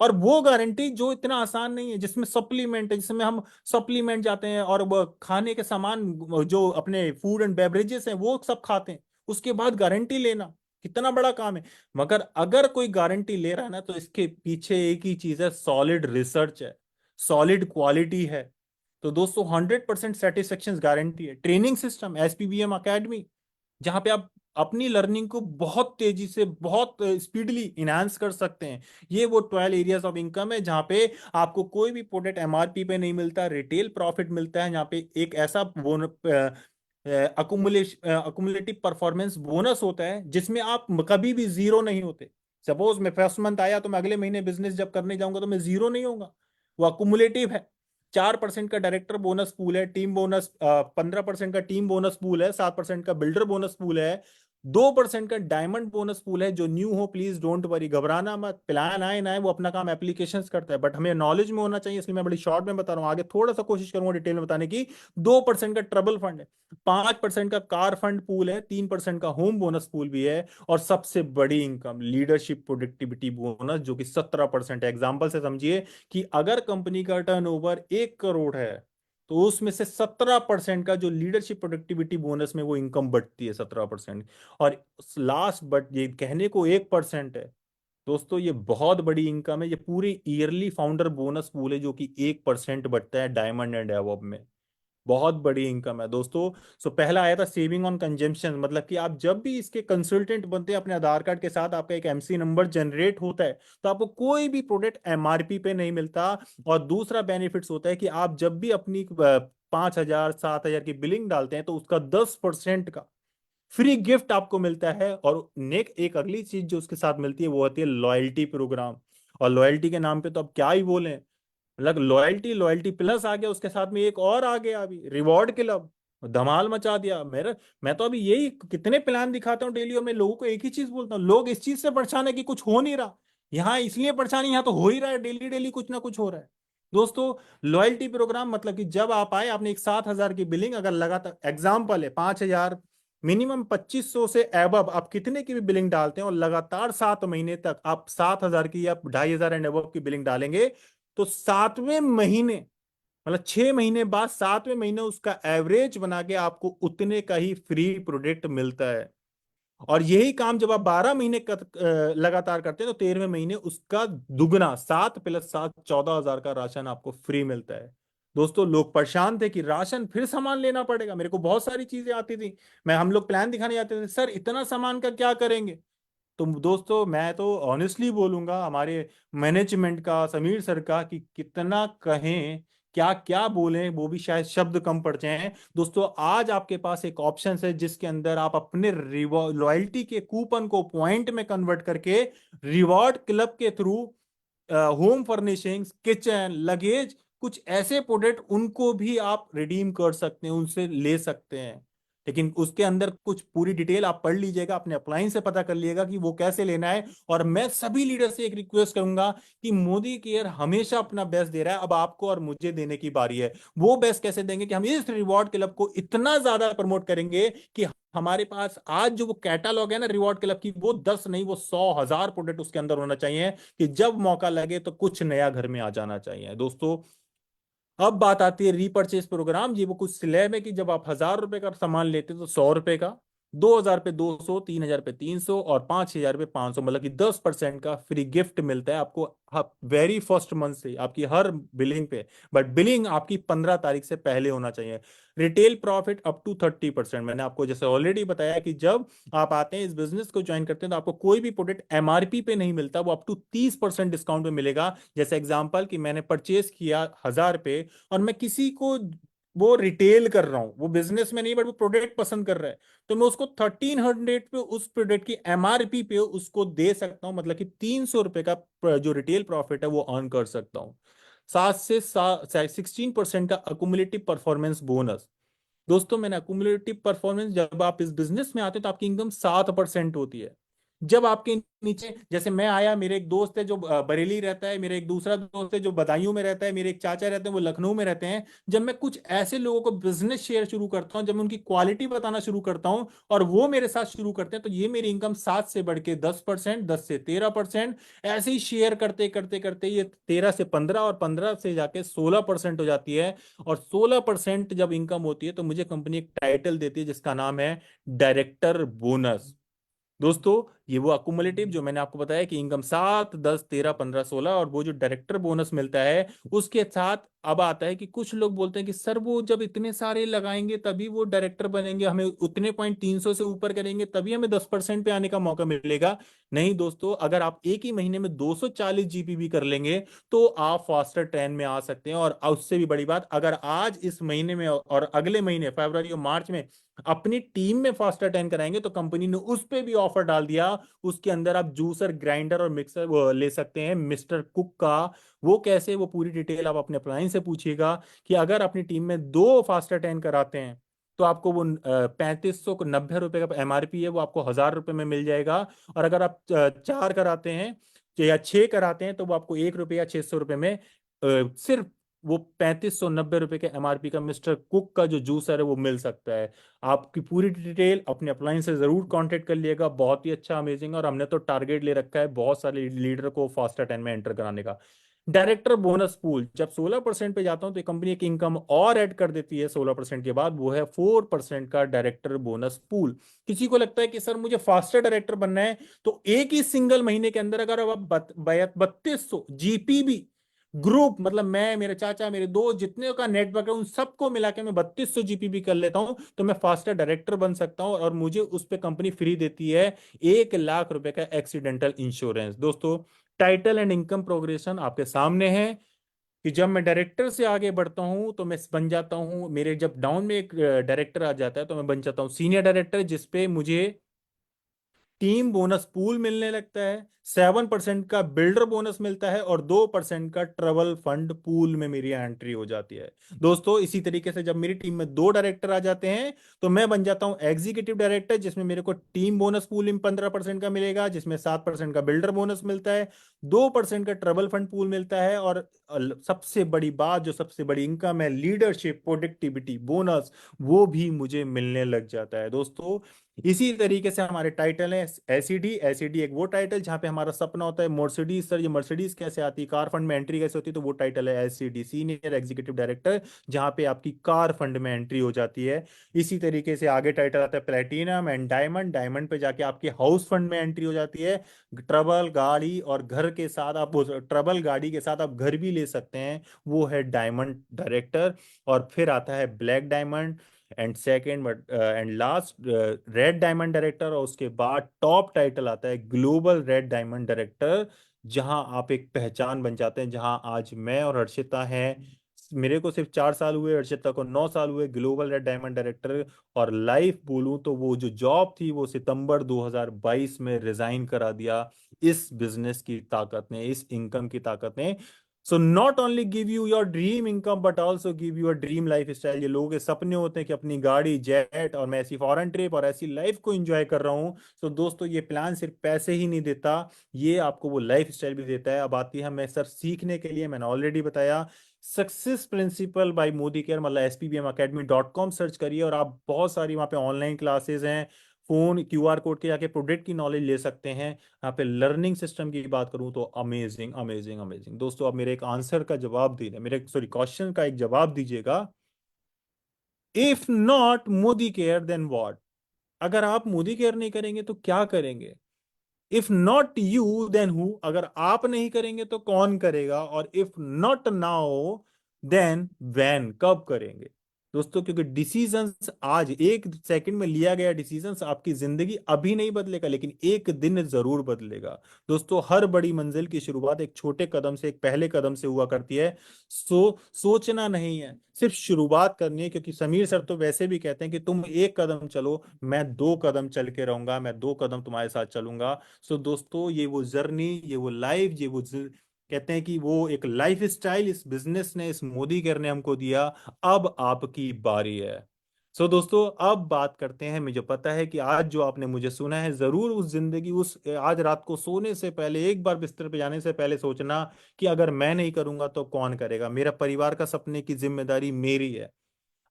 और वो गारंटी जो इतना आसान नहीं है, जिसमें सप्लीमेंट है, जिसमें हम सप्लीमेंट जाते हैं और वो खाने के सामान जो अपने फूड एंड बेवरेजेस हैं वो सब खाते हैं, उसके बाद गारंटी लेना कितना बड़ा काम है। मगर अगर कोई गारंटी ले रहा है ना, तो इसके पीछे एक ही चीज है, सॉलिड रिसर्च है, सॉलिड क्वालिटी है। तो दोस्तों 100% सेटिस्फेक्शन गारंटी है। ट्रेनिंग सिस्टम SPBM अकेडमी, जहां पे आप अपनी लर्निंग को बहुत तेजी से, बहुत स्पीडली इनहांस कर सकते हैं। ये वो 12 एरियाज ऑफ इनकम है जहां पे आपको कोई भी प्रोडक्ट एमआरपी पे नहीं मिलता, रिटेल प्रॉफिट मिलता है, जहां पे एक ऐसा अकुमुलेटिव परफॉर्मेंस बोनस होता है जिसमें आप कभी भी जीरो नहीं होते। सपोज मैं फर्स्ट मंथ आया तो मैं अगले महीने बिजनेस जब करने जाऊंगा तो मैं जीरो नहीं होऊंगा, वो अकुमुलेटिव है। 4% का डायरेक्टर बोनस पूल है, टीम बोनस 15% का टीम बोनस पूल है, 7% का बिल्डर बोनस पूल है, 2% का डायमंड बोनस पूल है। जो न्यू हो प्लीज डोंट वरी, घबराना मत, प्लान आए ना आए वो अपना काम एप्लीकेशन करता है, बट हमें नॉलेज में होना चाहिए, इसलिए मैं बड़ी शॉर्ट में बता रहा हूँ। आगे थोड़ा सा कोशिश करूंगा डिटेल में बताने की। 2% का ट्रबल फंड है, 5% का कार फंड पूल है, 3% का होम बोनस पूल भी है, और सबसे बड़ी इनकम लीडरशिप प्रोडक्टिविटी बोनस जो कि 17% है। एग्जाम्पल से समझिए कि अगर कंपनी का टर्नओवर 1 करोड़ है तो उसमें से 17% का जो लीडरशिप प्रोडक्टिविटी बोनस में वो इनकम बढ़ती है, 17%। और लास्ट बट ये कहने को 1% है दोस्तों, ये बहुत बड़ी इनकम है। ये पूरी ईयरली फाउंडर बोनस पूल है जो कि 1% बढ़ता है डायमंड एंड अबव में। बहुत बड़ी इनकम है दोस्तों। सो पहला आया था सेविंग ऑन कंजम्पशन, मतलब कि आप जब भी इसके कंसल्टेंट बनते हैं अपने आधार कार्ड के साथ, आपका एक एमसी नंबर जनरेट होता है तो आपको कोई भी प्रोडक्ट एमआरपी पे नहीं मिलता। और दूसरा बेनिफिट्स होता है कि आप जब भी अपनी 5,000 7,000 की बिलिंग डालते हैं तो उसका 10% का फ्री गिफ्ट आपको मिलता है। और नेक एक अगली चीज जो उसके साथ मिलती है वो होती है लॉयल्टी प्रोग्राम। और लॉयल्टी के नाम पे तो अब क्या ही बोले, मतलब लॉयल्टी, लॉयल्टी प्लस आ गया, उसके साथ में एक और आ गया अभी रिवॉर्ड क्लब, धमाल मचा दिया मेरा। मैं तो अभी यही कितने प्लान दिखाता हूँ डेली, और मैं लोगों को एक ही चीज बोलता हूँ, लोग इस चीज से परेशान है कि कुछ हो नहीं रहा। यहाँ इसलिए परेशानी, यहाँ तो हो ही रहा है, डेली डेली कुछ ना कुछ हो रहा है दोस्तों। लॉयल्टी प्रोग्राम मतलब कि जब आप आए, आपने एक 7,000 की बिलिंग अगर लगातार, एग्जाम्पल है 5,000, मिनिमम 2,500 से एबव आप कितने की भी बिलिंग डालते हैं और लगातार 7 महीने तक आप 7,000 की या 2,500 एंड एबव की बिलिंग डालेंगे, तो 7वें महीने, मतलब 6 महीने बाद 7वें महीने उसका एवरेज बना के आपको उतने का ही फ्री प्रोडक्ट मिलता है। और यही काम जब आप 12 महीने लगातार करते हैं तो 13वें महीने उसका दुगना, 7 + 7 14,000 का राशन आपको फ्री मिलता है। दोस्तों लोग परेशान थे कि राशन फिर सामान लेना पड़ेगा, मेरे को बहुत सारी चीजें आती थी, मैं हम लोग प्लान दिखाने जाते थे, सर इतना सामान का क्या करेंगे। तो दोस्तों मैं तो ऑनेस्टली बोलूंगा हमारे मैनेजमेंट का, समीर सर का, कि कितना कहें, क्या क्या बोलें, वो भी शायद शब्द कम पड़ जाएं। दोस्तों आज आपके पास एक ऑप्शन है जिसके अंदर आप अपने लॉयल्टी के कूपन को पॉइंट में कन्वर्ट करके रिवॉर्ड क्लब के through whom furnishings, kitchen, luggage, कुछ ऐसे प्रोडक्ट उनको भी आप रिडीम कर सकते हैं, उनसे ले सकते हैं। लेकिन उसके अंदर कुछ पूरी डिटेल आप पढ़ लीजिएगा, अपने अपलाइन से पता कर लीजिएगा कि वो कैसे लेना है। और मैं सभी लीडर से एक रिक्वेस्ट करूंगा कि मोदी केयर हमेशा अपना बेस्ट दे रहा है, अब आपको और मुझे देने की बारी है। वो बेस्ट कैसे देंगे कि हम इस रिवॉर्ड क्लब को इतना ज्यादा प्रमोट करेंगे कि हमारे पास आज जो वो कैटालॉग है ना रिवॉर्ड क्लब की, वो 10 नहीं, वो 100,000 प्रोडक्ट उसके अंदर होना चाहिए कि जब मौका लगे तो कुछ नया घर में आ जाना चाहिए दोस्तों। अब बात आती है रीपर्चेज प्रोग्राम। ये वो कुछ स्लैब है कि जब आप 1,000 रुपए का सामान लेते हैं तो 100 रुपए का, 2,000 पे 200, 3,000 पे 300 और 5,000 पे 500, मतलब कि 10% का फ्री गिफ्ट मिलता है आपको वेरी फर्स्ट मंथ से आपकी हर बिलिंग पे। बट बिलिंग आपकी 15 तारीख से पहले होना चाहिए। Retail profit up to 30%। मैंने आपको जैसे ऑलरेडी बताया कि जब आप आते हैं इस बिजनेस को ज्वाइन करते हैं तो आपको कोई भी प्रोडक्ट एमआरपी पे नहीं मिलता, वो अप टू 30% डिस्काउंट पे मिलेगा। जैसे एग्जांपल कि मैंने परचेज किया 1,000 पे और मैं किसी को वो रिटेल कर रहा हूँ, वो बिजनेस में नहीं बट वो प्रोडक्ट पसंद कर रहा है, तो मैं उसको 1,300 पे उस प्रोडक्ट की एमआरपी पे उसको दे सकता हूँ, मतलब कि 300 रुपए का जो रिटेल प्रॉफिट है वो अर्न कर सकता हूँ। 16% का अकुमुलेटिव परफॉर्मेंस बोनस। दोस्तों मैंने अकुमुलेटिव परफॉर्मेंस, जब आप इस बिजनेस में आते हैं तो आपकी इनकम 7% होती है। जब आपके नीचे, जैसे मैं आया, मेरे एक दोस्त है जो बरेली रहता है, मेरे एक दूसरा दोस्त है जो बदायूं में रहता है, मेरे एक चाचा रहते हैं वो लखनऊ में रहते हैं। जब मैं कुछ ऐसे लोगों को बिजनेस शेयर शुरू करता हूँ, जब मैं उनकी क्वालिटी बताना शुरू करता हूँ और वो मेरे साथ शुरू करते हैं, तो ये मेरी इनकम 7 से बढ़ के 10%, 10 से 13%, ऐसे ही शेयर करते करते करते ये 13 से 15 और 15 से जाके 16% हो जाती है। और 16% जब इनकम होती है तो मुझे कंपनी एक टाइटल देती है जिसका नाम है डायरेक्टर बोनस। दोस्तों ये वो अकुमुलेटिव जो मैंने आपको बताया कि इनकम 7, 10, 13, 15, 16, और वो जो डायरेक्टर बोनस मिलता है उसके साथ अब आता है कि कुछ लोग बोलते हैं कि सर वो जब इतने सारे लगाएंगे तभी वो डायरेक्टर बनेंगे, हमें उतने पॉइंट 300 से ऊपर करेंगे तभी हमें 10% पे आने का मौका मिलेगा। नहीं दोस्तों, अगर आप एक ही महीने में 240 जीपीबी कर लेंगे तो आप फास्टर ट्रेन में आ सकते हैं। और उससे भी बड़ी बात, अगर आज इस महीने में और अगले महीने फरवरी और मार्च में अपनी टीम में फास्टर 10 कराएंगे तो कंपनी ने उस पे भी ऑफर डाल दिया। उसके अंदर आप जूसर, ग्राइंडर और मिक्सर वो ले सकते हैं मिस्टर कुक का। वो कैसे, वो पूरी डिटेल आप अपने अप्लायंस से पूछिएगा कि अगर अपनी टीम में 2 फास्टर 10 कराते हैं तो आपको वो 3590 रुपए का एमआरपी है, वो आपको 1000 रुपए में मिल जाएगा। और अगर आप 4 कराते हैं या 6 कराते हैं तो वो आपको 1 रुपये या 600 रुपये में सिर्फ वो 3590 रुपए के एमआरपी का मिस्टर कुक का जो जूसर है वो मिल सकता है। आपकी पूरी डिटेल अपने अप्लायंस से जरूर कांटेक्ट कर लिएगा। बहुत ही अच्छा, अमेजिंग। और हमने तो टारगेट ले रखा है बहुत सारे लीडर को फास्टर 10 में एंटर कराने का। डायरेक्टर बोनस पूल जब 16% पे जाता हूं तो कंपनी एक इनकम और ऐड कर देती है 16% के बाद, वो है 4% का डायरेक्टर बोनस पूल। किसी को लगता है कि सर मुझे फास्टर डायरेक्टर बनना है, तो एक ही सिंगल महीने के अंदर अगर आप 3200 जीपीबी ग्रुप, मतलब मैं, मेरे चाचा, मेरे दोस्त, जितने का नेटवर्क है उन सबको मिला के मैं 3200 जीपीबी कर लेता हूं तो मैं फास्टर डायरेक्टर बन सकता हूं। और मुझे उस पर कंपनी फ्री देती है 1 लाख रुपए का एक्सीडेंटल इंश्योरेंस। दोस्तों, टाइटल एंड इनकम प्रोग्रेशन आपके सामने है कि जब मैं डायरेक्टर से आगे बढ़ता हूं तो मैं बन जाता हूं, मेरे जब डाउन में एक डायरेक्टर आ जाता है तो मैं बन जाता हूं सीनियर डायरेक्टर, जिसपे मुझे टीम बोनस पूल मिलने लगता है, 7% का बिल्डर बोनस मिलता है और 2% का ट्रेवल फंड पूल में मेरी एंट्री हो जाती है। दोस्तों, इसी तरीके से जब मेरी टीम में 2 डायरेक्टर आ जाते हैं तो मैं बन जाता हूं एग्जीक्यूटिव डायरेक्टर, जिसमें मेरे को टीम बोनस पूल में 15% का मिलेगा, जिसमें 7% का बिल्डर बोनस मिलता है, 2% का ट्रेवल फंड पूल मिलता है, और सबसे बड़ी बात, जो सबसे बड़ी इनकम है, लीडरशिप प्रोडक्टिविटी बोनस, वो भी मुझे मिलने लग जाता है। दोस्तों, इसी तरीके से हमारे टाइटल है एसीडी। एसीडी एक वो टाइटल जहां पे हमारा सपना होता है मर्सिडीज, सर ये मर्सिडीज कैसे आती है, कार फंड में एंट्री कैसे होती है, तो वो टाइटल है एसीडी, सीनियर एग्जीक्यूटिव डायरेक्टर, जहां पे आपकी कार फंड में एंट्री हो जाती है। इसी तरीके से आगे टाइटल आता है प्लेटिनम एंड डायमंड। डायमंड पे जाके आपकी हाउस फंड में एंट्री हो जाती है। ट्रबल गाड़ी और घर के साथ आप, ट्रबल गाड़ी के साथ आप घर भी ले सकते हैं, वो है डायमंड डायरेक्टर। और फिर आता है black diamond and second but and last red diamond director, और उसके बाद टॉप टाइटल आता है ग्लोबल रेड डायमंड डायरेक्टर, जहां आप एक पहचान बन जाते हैं। जहां आज मैं और हर्षिता हैं, मेरे को सिर्फ 4 साल हुए, हर्षिता को 9 साल हुए ग्लोबल रेड डायमंड डायरेक्टर। और लाइफ बोलूं तो वो जो जॉब थी वो सितंबर 2022 में रिजाइन करा दिया इस बिजनेस की ताकत ने, इस इनकम की ताकत ने। So not only give you your dream income but also give you a dream life style. ये लोगों के सपने होते हैं कि अपनी गाड़ी, जेट, और मैं ऐसी फॉरेन ट्रिप और ऐसी लाइफ को एंजॉय कर रहा हूँ। सो दोस्तों, ये प्लान सिर्फ पैसे ही नहीं देता, ये आपको वो लाइफ स्टाइल भी देता है। अब आती है हमें सर सीखने के लिए, मैंने ऑलरेडी बताया success principal bye Modi care, मतलब spbmacademy.com सर्च करिए और आप बहुत सारी वहाँ पे ऑनलाइन क्लासेस हैं। फोन क्यूआर कोड के जाके प्रोडक्ट की नॉलेज ले सकते हैं। यहाँ पे लर्निंग सिस्टम की बात करूं तो अमेजिंग अमेजिंग अमेजिंग। दोस्तों, अब मेरे एक आंसर का जवाब दीजिए, मेरे सॉरी क्वेश्चन का एक जवाब दीजिएगा। If not Modi care then what? अगर आप मोदी केयर नहीं करेंगे तो क्या करेंगे? If not you then who? अगर आप नहीं करेंगे तो कौन करेगा? और if not now then when? कब करेंगे? दोस्तों, क्योंकि डिसीजंस आज एक सेकंड में लिया गया डिसीजंस आपकी जिंदगी अभी नहीं बदलेगा लेकिन एक दिन जरूर बदलेगा। दोस्तों, हर बड़ी मंजिल की शुरुआत एक छोटे कदम से, एक पहले कदम से हुआ करती है। सोचना नहीं है, सिर्फ शुरुआत करनी है। क्योंकि समीर सर तो वैसे भी कहते हैं कि तुम एक कदम चलो, मैं 2 कदम चल के रहूंगा, मैं 2 कदम तुम्हारे साथ चलूंगा। सो दोस्तों, ये वो जर्नी, ये वो लाइफ, ये वो कहते हैं कि वो एक लाइफ स्टाइल इस बिजनेस ने, इस मोदी केयर ने हमको दिया। अब आपकी बारी है। सो दोस्तों, अब बात करते हैं। मुझे पता है कि आज जो आपने मुझे सुना है, जरूर उस जिंदगी, उस आज रात को सोने से पहले, एक बार बिस्तर पे जाने से पहले सोचना कि अगर मैं नहीं करूंगा तो कौन करेगा। मेरा परिवार का सपने की जिम्मेदारी मेरी है।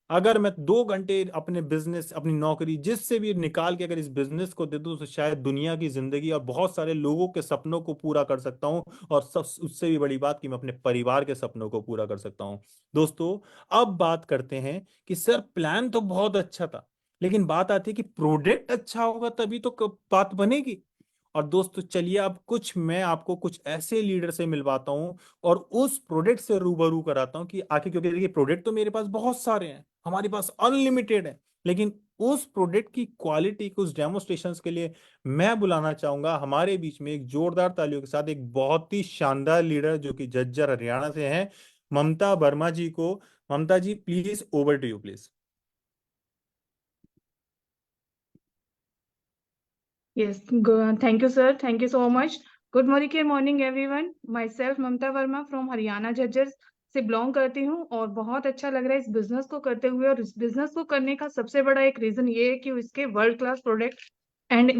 अगर मैं 2 घंटे अपने बिजनेस, अपनी नौकरी, जिससे भी निकाल के अगर इस बिजनेस को दे दूं तो शायद दुनिया की जिंदगी और बहुत सारे लोगों के सपनों को पूरा कर सकता हूं। और सब उससे भी बड़ी बात कि मैं अपने परिवार के सपनों को पूरा कर सकता हूं। दोस्तों, अब बात करते हैं कि सर प्लान तो बहुत अच्छा था, लेकिन बात आती है कि प्रोडक्ट अच्छा होगा तभी तो बात बनेगी। और दोस्तों चलिए अब मैं आपको कुछ ऐसे लीडर से मिलवाता हूँ और उस प्रोडक्ट से रूबरू कराता हूँ कि आखिर, क्योंकि देखिए प्रोडक्ट तो मेरे पास बहुत सारे हैं, हमारे पास अनलिमिटेड है, लेकिन उस प्रोडक्ट की क्वालिटी को, उस डेमोस्ट्रेशन के लिए मैं बुलाना चाहूंगा हमारे बीच में एक जोरदार तालियों के साथ एक बहुत ही शानदार लीडर जो कि झज्जर हरियाणा से हैं, ममता वर्मा जी को। Mamta ji please, over to you please. Yes, thank you, sir. Thank you so much. Good morning, everyone. Myself, Mamta Verma from Haryana Jhajjar से बिलोंग करती हूँ और बहुत अच्छा लग रहा है इस बिजनेस को करते हुए। और इस बिजनेस को करने का सबसे बड़ा एक रीजन ये है कि इसके वर्ल्ड क्लास प्रोडक्ट एंड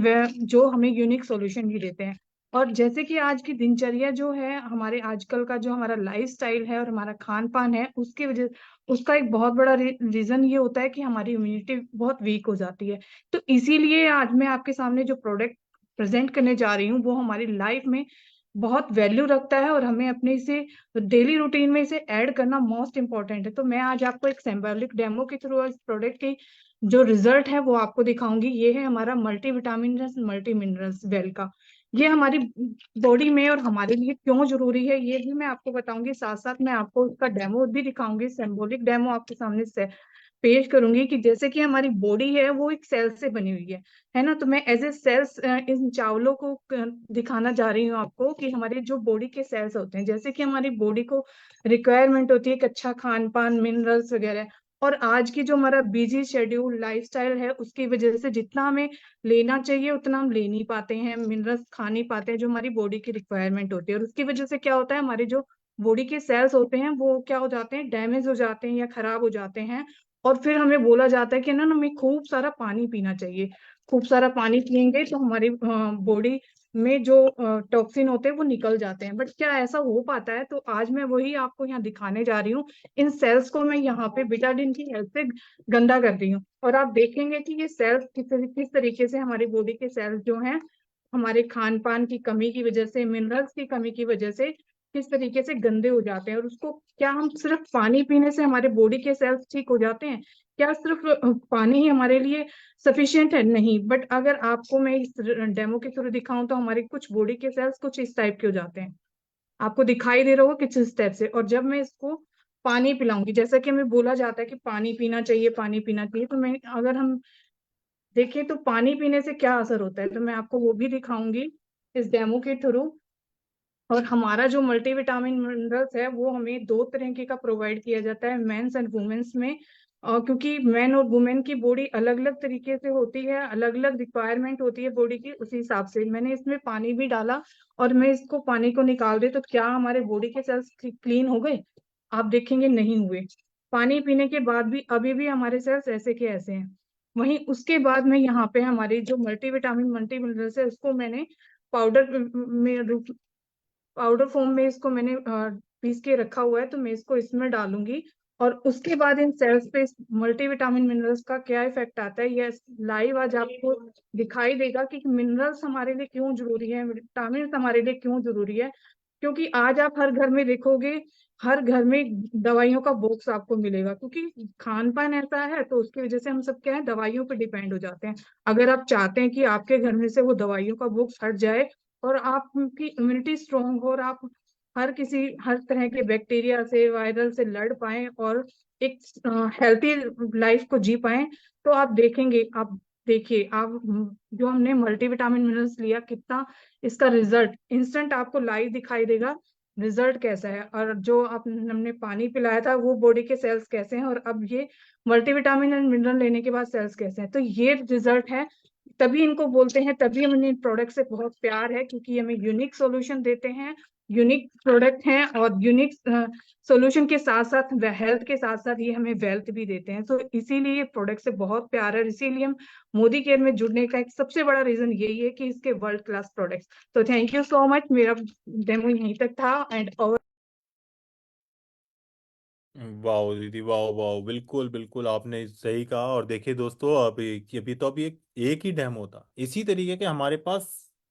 जो हमें यूनिक सॉल्यूशन भी देते हैं। और जैसे कि आज की दिनचर्या जो है, हमारे आजकल का जो हमारा लाइफ स्टाइल है और हमारा खान पान है, उसकी वजह उसका एक बहुत बड़ा रीजन ये होता है कि हमारी इम्यूनिटी बहुत वीक हो जाती है। तो इसीलिए आज मैं आपके सामने जो प्रोडक्ट प्रेजेंट करने जा रही हूँ वो हमारी लाइफ में बहुत वैल्यू रखता है और हमें अपने इसे डेली रूटीन में इसे ऐड करना मोस्ट इम्पोर्टेंट है। तो मैं आज आपको एक सिंबॉलिक डेमो के थ्रू इस प्रोडक्ट की जो रिजल्ट है वो आपको दिखाऊंगी। ये है हमारा multi vitamin multi minerals well का। ये हमारी बॉडी में और हमारे लिए क्यों जरूरी है ये भी मैं आपको बताऊंगी, साथ साथ मैं आपको उसका डेमो भी दिखाऊंगी, सिंबॉलिक डेमो आपके सामने से पेश करूंगी कि जैसे कि हमारी बॉडी है वो एक सेल से बनी हुई है ना। तो मैं एज ए सेल्स इन चावलों को दिखाना जा रही हूँ आपको कि हमारे जो बॉडी के सेल्स होते हैं, जैसे कि हमारी बॉडी को रिक्वायरमेंट होती है एक अच्छा खान पान, मिनरल्स वगैरह। और आज की जो हमारा बिजी शेड्यूल लाइफस्टाइल है उसकी वजह से जितना हमें लेना चाहिए उतना हम ले नहीं पाते हैं, मिनरल्स खा नहीं पाते हैं जो हमारी बॉडी की रिक्वायरमेंट होती है। और उसकी वजह से क्या होता है, हमारे जो बॉडी के सेल्स होते हैं वो क्या हो जाते हैं, डैमेज हो जाते हैं या खराब हो जाते हैं। और फिर हमें बोला जाता है कि ना हमें खूब सारा पानी पीना चाहिए। खूब सारा पानी पियेंगे तो हमारी बॉडी में जो टॉक्सिन होते हैं वो निकल जाते हैं। बट क्या ऐसा हो पाता है? तो आज मैं वही आपको यहाँ दिखाने जा रही हूँ। इन सेल्स को मैं यहाँ पे बिटाडिन की हेल्प से गंदा कर रही हूँ और आप देखेंगे कि ये सेल्स किस तरीके से हमारी बॉडी के सेल्स जो हैं हमारे खान पान की कमी की वजह से, मिनरल्स की कमी की वजह से किस तरीके से गंदे हो जाते हैं। और उसको क्या हम सिर्फ पानी पीने से हमारे बॉडी के सेल्स ठीक हो जाते हैं? क्या सिर्फ पानी ही हमारे लिए सफिशिएंट है? नहीं। बट अगर आपको मैं इस डेमो के थ्रू दिखाऊं तो हमारे कुछ बॉडी के सेल्स कुछ इस टाइप के हो जाते हैं, आपको दिखाई दे रहा होगा किस स्टेप से। और जब मैं इसको पानी पिलाऊंगी, जैसा कि हमें बोला जाता है कि पानी पीना चाहिए, पानी पीना चाहिए, तो मैं अगर हम देखें तो पानी पीने से क्या असर होता है तो मैं आपको वो भी दिखाऊंगी इस डेमो के थ्रू। और हमारा जो मल्टीविटामिन मिनरल्स है वो हमें दो तरीके का प्रोवाइड किया जाता है, मेंस एंड वुमेन्स में। क्योंकि मेन और वुमेन की बॉडी अलग अलग तरीके से होती है, अलग अलग रिक्वायरमेंट होती है बॉडी की, उसी हिसाब से मैंने इसमें पानी भी डाला। और मैं इसको पानी को निकाल दे तो क्या हमारे बॉडी के सेल्स क्लीन हो गए? आप देखेंगे नहीं हुए। पानी पीने के बाद भी अभी भी हमारे सेल्स ऐसे के ऐसे हैं। वहीं उसके बाद में यहाँ पे हमारी जो मल्टीविटामिन मल्टी मिनरल्स है उसको मैंने पाउडर में पाउडर फॉर्म में इसको मैंने पीस के रखा हुआ है, तो मैं इसको इसमें डालूंगी। और उसके बाद इन सेल्स पे मल्टीविटामिन मिनरल्स का क्या इफेक्ट आता है ये लाइव आज आपको दिखाई देगा कि मिनरल्स हमारे लिए क्यों जरूरी है, विटामिन हमारे लिए क्यों जरूरी है। क्योंकि आज आप हर घर में देखोगे, हर घर में दवाइयों का बॉक्स आपको मिलेगा, क्योंकि खान पान ऐसा है तो उसकी वजह से हम सब क्या है, दवाइयों पर डिपेंड हो जाते हैं। अगर आप चाहते हैं कि आपके घर में से वो दवाइयों का बॉक्स हट जाए और आपकी इम्यूनिटी स्ट्रांग हो और आप हर तरह के बैक्टीरिया से, वायरल से लड़ पाए और एक हेल्थी लाइफ को जी पाए, तो आप देखेंगे, आप देखिए, आप जो हमने मल्टीविटामिन मिनरल्स लिया, कितना इसका रिजल्ट इंस्टेंट आपको लाइव दिखाई देगा, रिजल्ट कैसा है। और जो आप हमने पानी पिलाया था वो बॉडी के सेल्स कैसे हैं और अब ये मल्टीविटामिन एंड मिनरल लेने के बाद सेल्स कैसे हैं, तो ये रिजल्ट है। तभी इनको बोलते हैं, तभी हमें इन प्रोडक्ट से बहुत प्यार है, क्योंकि ये हमें यूनिक सॉल्यूशन देते हैं, यूनिक प्रोडक्ट हैं। और यूनिक सॉल्यूशन के साथ साथ हेल्थ के साथ साथ ये हमें वेल्थ भी देते हैं। तो इसीलिए ये प्रोडक्ट से बहुत प्यार है, इसीलिए हम मोदी केयर में जुड़ने का एक सबसे बड़ा रीजन यही है कि इसके वर्ल्ड क्लास प्रोडक्ट्स। तो थैंक यू सो मच, मेरा डेमो यहीं तक था। एंड वाह दीदी, वाह वाह, बिल्कुल बिल्कुल आपने सही कहा। और देखिए दोस्तों, अभी तो अभी एक ही डेमो था, इसी तरीके के हमारे पास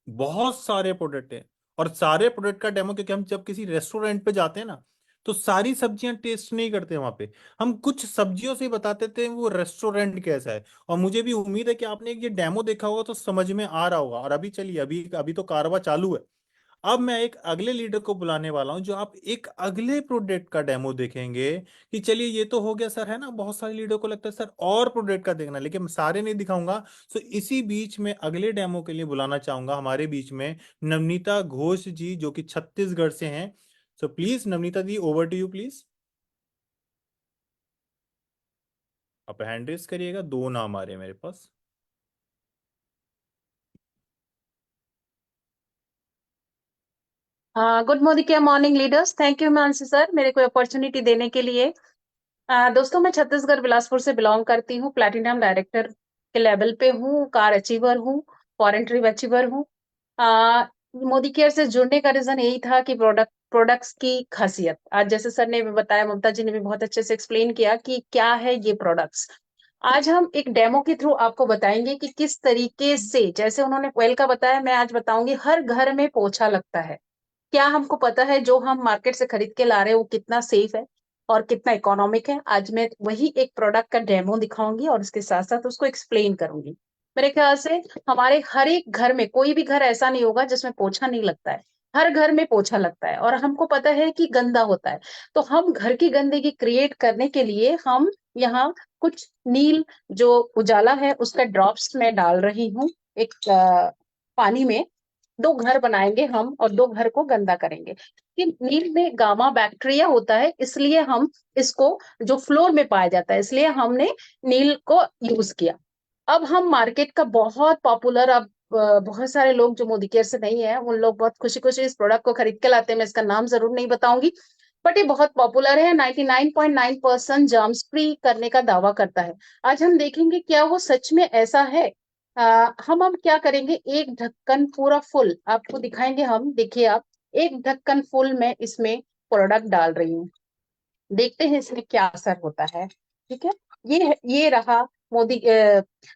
बहुत सारे प्रोडक्ट हैं। और सारे प्रोडक्ट का डेमो, क्योंकि हम जब किसी रेस्टोरेंट पे जाते हैं ना, तो सारी सब्जियां टेस्ट नहीं करते वहां पे। हम कुछ सब्जियों से बताते थे वो रेस्टोरेंट कैसा है। और मुझे भी उम्मीद है कि आपने ये डेमो देखा होगा तो समझ में आ रहा होगा। और अभी चलिए, अभी अभी तो कारवा चालू है। अब मैं एक अगले लीडर को बुलाने वाला हूं जो आप एक अगले प्रोडक्ट का डेमो देखेंगे। कि चलिए ये तो हो गया सर, है ना, बहुत सारे लीडर को लगता है सर और प्रोडक्ट का देखना, लेकिन मैं सारे नहीं दिखाऊंगा। सो इसी बीच में अगले डेमो के लिए बुलाना चाहूंगा हमारे बीच में नवनीता घोष जी, जो कि छत्तीसगढ़ से हैं। So please Navneeta ji, over to you please. आप हैंड रेस करिएगा, दो नाम आ रहे हैं मेरे पास। गुड मॉर्निंग क्या morning leaders, thank you Himanshu sir मेरे को अपॉर्चुनिटी देने के लिए। दोस्तों मैं छत्तीसगढ़ बिलासपुर से बिलोंग करती हूँ, प्लैटिनम डायरेक्टर के लेवल पे हूँ, कार अचीवर हूँ, फॉरेन ट्रिप अचीवर हूँ। मोदी केयर से जुड़ने का रीजन यही था कि प्रोडक्ट्स की खासियत, आज जैसे सर ने भी बताया, ममता जी ने भी बहुत अच्छे से एक्सप्लेन किया कि क्या है ये प्रोडक्ट्स। आज हम एक डेमो के थ्रू आपको बताएंगे कि किस तरीके से, जैसे उन्होंने ऑयल का बताया, मैं आज बताऊंगी हर घर में पोछा लगता है। क्या हमको पता है जो हम मार्केट से खरीद के ला रहे हैं वो कितना सेफ है और कितना इकोनॉमिक है? आज मैं वही एक प्रोडक्ट का डेमो दिखाऊंगी और उसके साथ साथ उसको एक्सप्लेन करूंगी। मेरे ख्याल से हमारे हर एक घर में, कोई भी घर ऐसा नहीं होगा जिसमें पोछा नहीं लगता है। हर घर में पोछा लगता है और हमको पता है कि गंदा होता है। तो हम घर की गंदगी क्रिएट करने के लिए हम यहाँ कुछ नील जो उजाला है उसका ड्रॉप्स में डाल रही हूँ एक पानी में। दो घर बनाएंगे हम और दो घर को गंदा करेंगे। कि नील में गामा बैक्टीरिया होता है, इसलिए हम इसको, जो फ्लोर में पाया जाता है, इसलिए हमने नील को यूज किया। अब हम मार्केट का बहुत पॉपुलर, अब बहुत सारे लोग जो मोदी केयर से नहीं है उन लोग बहुत खुशी खुशी इस प्रोडक्ट को खरीद के लाते हैं। मैं इसका नाम जरूर नहीं बताऊंगी, बट ये बहुत पॉपुलर है। 99.9% जर्म्स फ्री करने का दावा करता है। आज हम देखेंगे क्या वो सच में ऐसा है। हम क्या करेंगे, एक ढक्कन पूरा फुल आपको दिखाएंगे हम। देखिए आप, एक ढक्कन फुल में इसमें प्रोडक्ट डाल रही हूँ, देखते हैं इसमें क्या असर होता है। ठीक है, ये रहा मोदी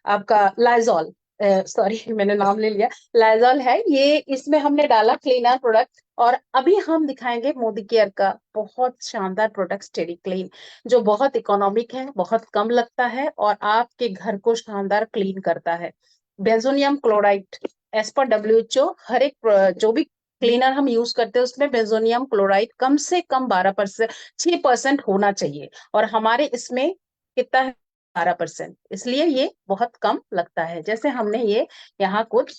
आपका लाइजॉल, सॉरी मैंने नाम ले लिया, लाइजॉल है ये, इसमें हमने डाला क्लीनर प्रोडक्ट। और अभी हम दिखाएंगे मोदी केयर का बहुत शानदार प्रोडक्ट स्टेडी क्लीन, जो बहुत इकोनॉमिक है, बहुत कम लगता है और आपके घर को शानदार क्लीन करता है। बेंजोनियम क्लोराइड, एज पर डब्ल्यूएचओ, हर एक जो भी क्लीनर हम यूज करते हैं उसमें बेंजोनियम क्लोराइड कम से कम 12%, 6% होना चाहिए। और हमारे इसमें कितना है, 12%, इसलिए ये बहुत कम लगता है। जैसे हमने ये यहाँ कुछ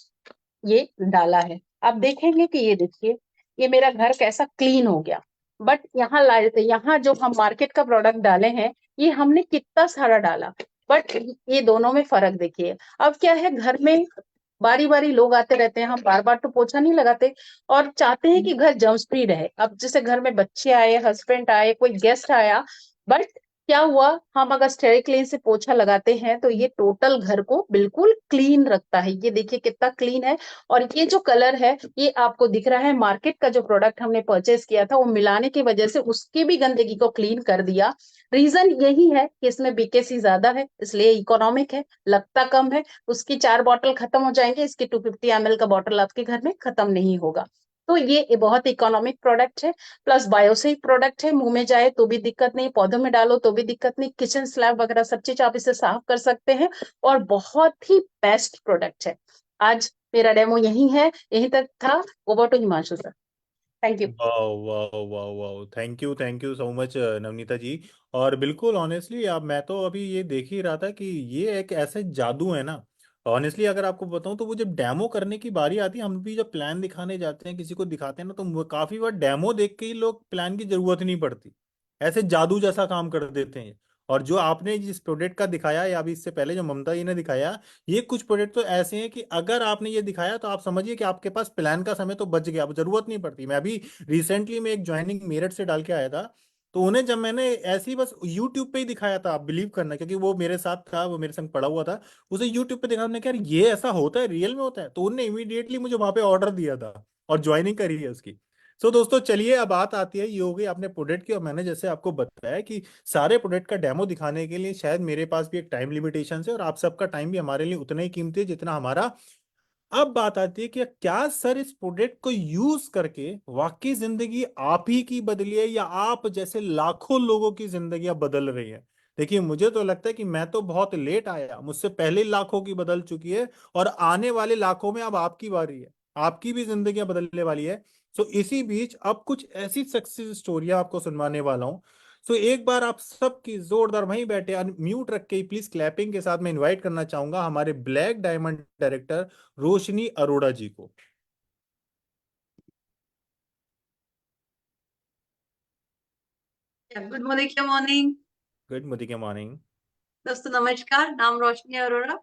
ये डाला है, आप देखेंगे कि ये देखिए, ये मेरा घर कैसा क्लीन हो गया। बट यहाँ जो हम मार्केट का प्रोडक्ट डाले हैं, ये हमने कितना सारा डाला, बट ये दोनों में फर्क देखिए। अब क्या है, घर में बारी बारी लोग आते रहते हैं, हम बार बार तो पोछा नहीं लगाते और चाहते हैं कि घर जर्म्स फ्री रहे। अब जैसे घर में बच्चे आए, हस्बैंड आए, कोई गेस्ट आया, बट क्या हुआ, हम अगर स्टेरिक क्लीन से पोछा लगाते हैं तो ये टोटल घर को बिल्कुल क्लीन रखता है। ये देखिए कितना क्लीन है। और ये जो कलर है ये आपको दिख रहा है, मार्केट का जो प्रोडक्ट हमने परचेज किया था वो मिलाने की वजह से उसकी भी गंदगी को क्लीन कर दिया। रीजन यही है कि इसमें बीकेसी ज्यादा है, इसलिए इकोनॉमिक है, लगता कम है। उसकी 4 बॉटल खत्म हो जाएंगे, इसकी 250 ml का बॉटल आपके घर में खत्म नहीं होगा। तो ये बहुत इकोनॉमिक प्रोडक्ट है, प्लस बायोसेफ प्रोडक्ट है। मुंह में जाए तो भी दिक्कत नहीं, पौधों में डालो तो भी दिक्कत नहीं, किचन स्लैब वगैरह सब चीज आप इसे साफ कर सकते हैं और बहुत ही बेस्ट प्रोडक्ट है। आज मेरा डेमो यही है, यहीं तक था। Over to Himanshu sir, thank you. वाह वाह वाह वाह, thank you so much Navneeta ji. और बिल्कुल ऑनेस्टली, आप, मैं तो अभी ये देख ही रहा था कि ये एक ऐसे जादू है ना। ऑनेस्टली अगर आपको बताऊं तो वो जब डेमो करने की बारी आती है, हम भी जब प्लान दिखाने जाते हैं किसी को दिखाते हैं ना, तो काफी बार डेमो देख के ही लोग प्लान की जरूरत नहीं पड़ती, ऐसे जादू जैसा काम कर देते हैं। और जो आपने जिस प्रोडक्ट का दिखाया या अभी इससे पहले जो ममता जी ने दिखाया, ये कुछ प्रोडक्ट तो ऐसे हैं कि अगर आपने ये दिखाया तो आप समझिए कि आपके पास प्लान का समय तो बच गया, अब जरूरत नहीं पड़ती। मैं अभी रिसेंटली में एक ज्वाइनिंग मेरठ से डाल के आया था, तो उन्हें जब मैंने ऐसे ही बस यूट्यूब पे ही दिखाया था, आप बिलीव करना, क्योंकि वो मेरे साथ था, वो मेरे संग पड़ा हुआ था, उसे यूट्यूब पे देखा, हमने कहा यार ये ऐसा होता है, रियल में होता है, तो उन्होंने इमीडिएटली मुझे वहां पे ऑर्डर दिया था और ज्वाइनिंग करी है उसकी। सो दोस्तों चलिए, अब बात आती है, ये हो गई आपने प्रोडक्ट की। और मैंने जैसे आपको बताया कि सारे प्रोडक्ट का डेमो दिखाने के लिए शायद मेरे पास भी एक टाइम लिमिटेशन है, और आप सबका टाइम भी हमारे लिए उतना ही कीमती है जितना हमारा अब बात आती है कि क्या सर इस प्रोडक्ट को यूज करके वाकई जिंदगी आप ही की बदली है या आप जैसे लाखों लोगों की जिंदगियां बदल रही है। देखिए मुझे तो लगता है कि मैं तो बहुत लेट आया, मुझसे पहले लाखों की बदल चुकी है और आने वाले लाखों में अब आपकी बारी है, आपकी भी जिंदगियां बदलने वाली है। सो इसी बीच अब कुछ ऐसी सक्सेस स्टोरियां आपको सुनवाने वाला हूं। सो एक बार आप सबकी जोरदार वहीं बैठे म्यूट रख के प्लीज क्लैपिंग के साथ मैं इनवाइट करना चाहूंगा हमारे ब्लैक डायमंड डायरेक्टर रोशनी अरोड़ा जी को। गुड मॉर्निंग, क्या मॉर्निंग। Good Modi morning. दोस्तों नमस्कार, नाम रोशनी अरोड़ा।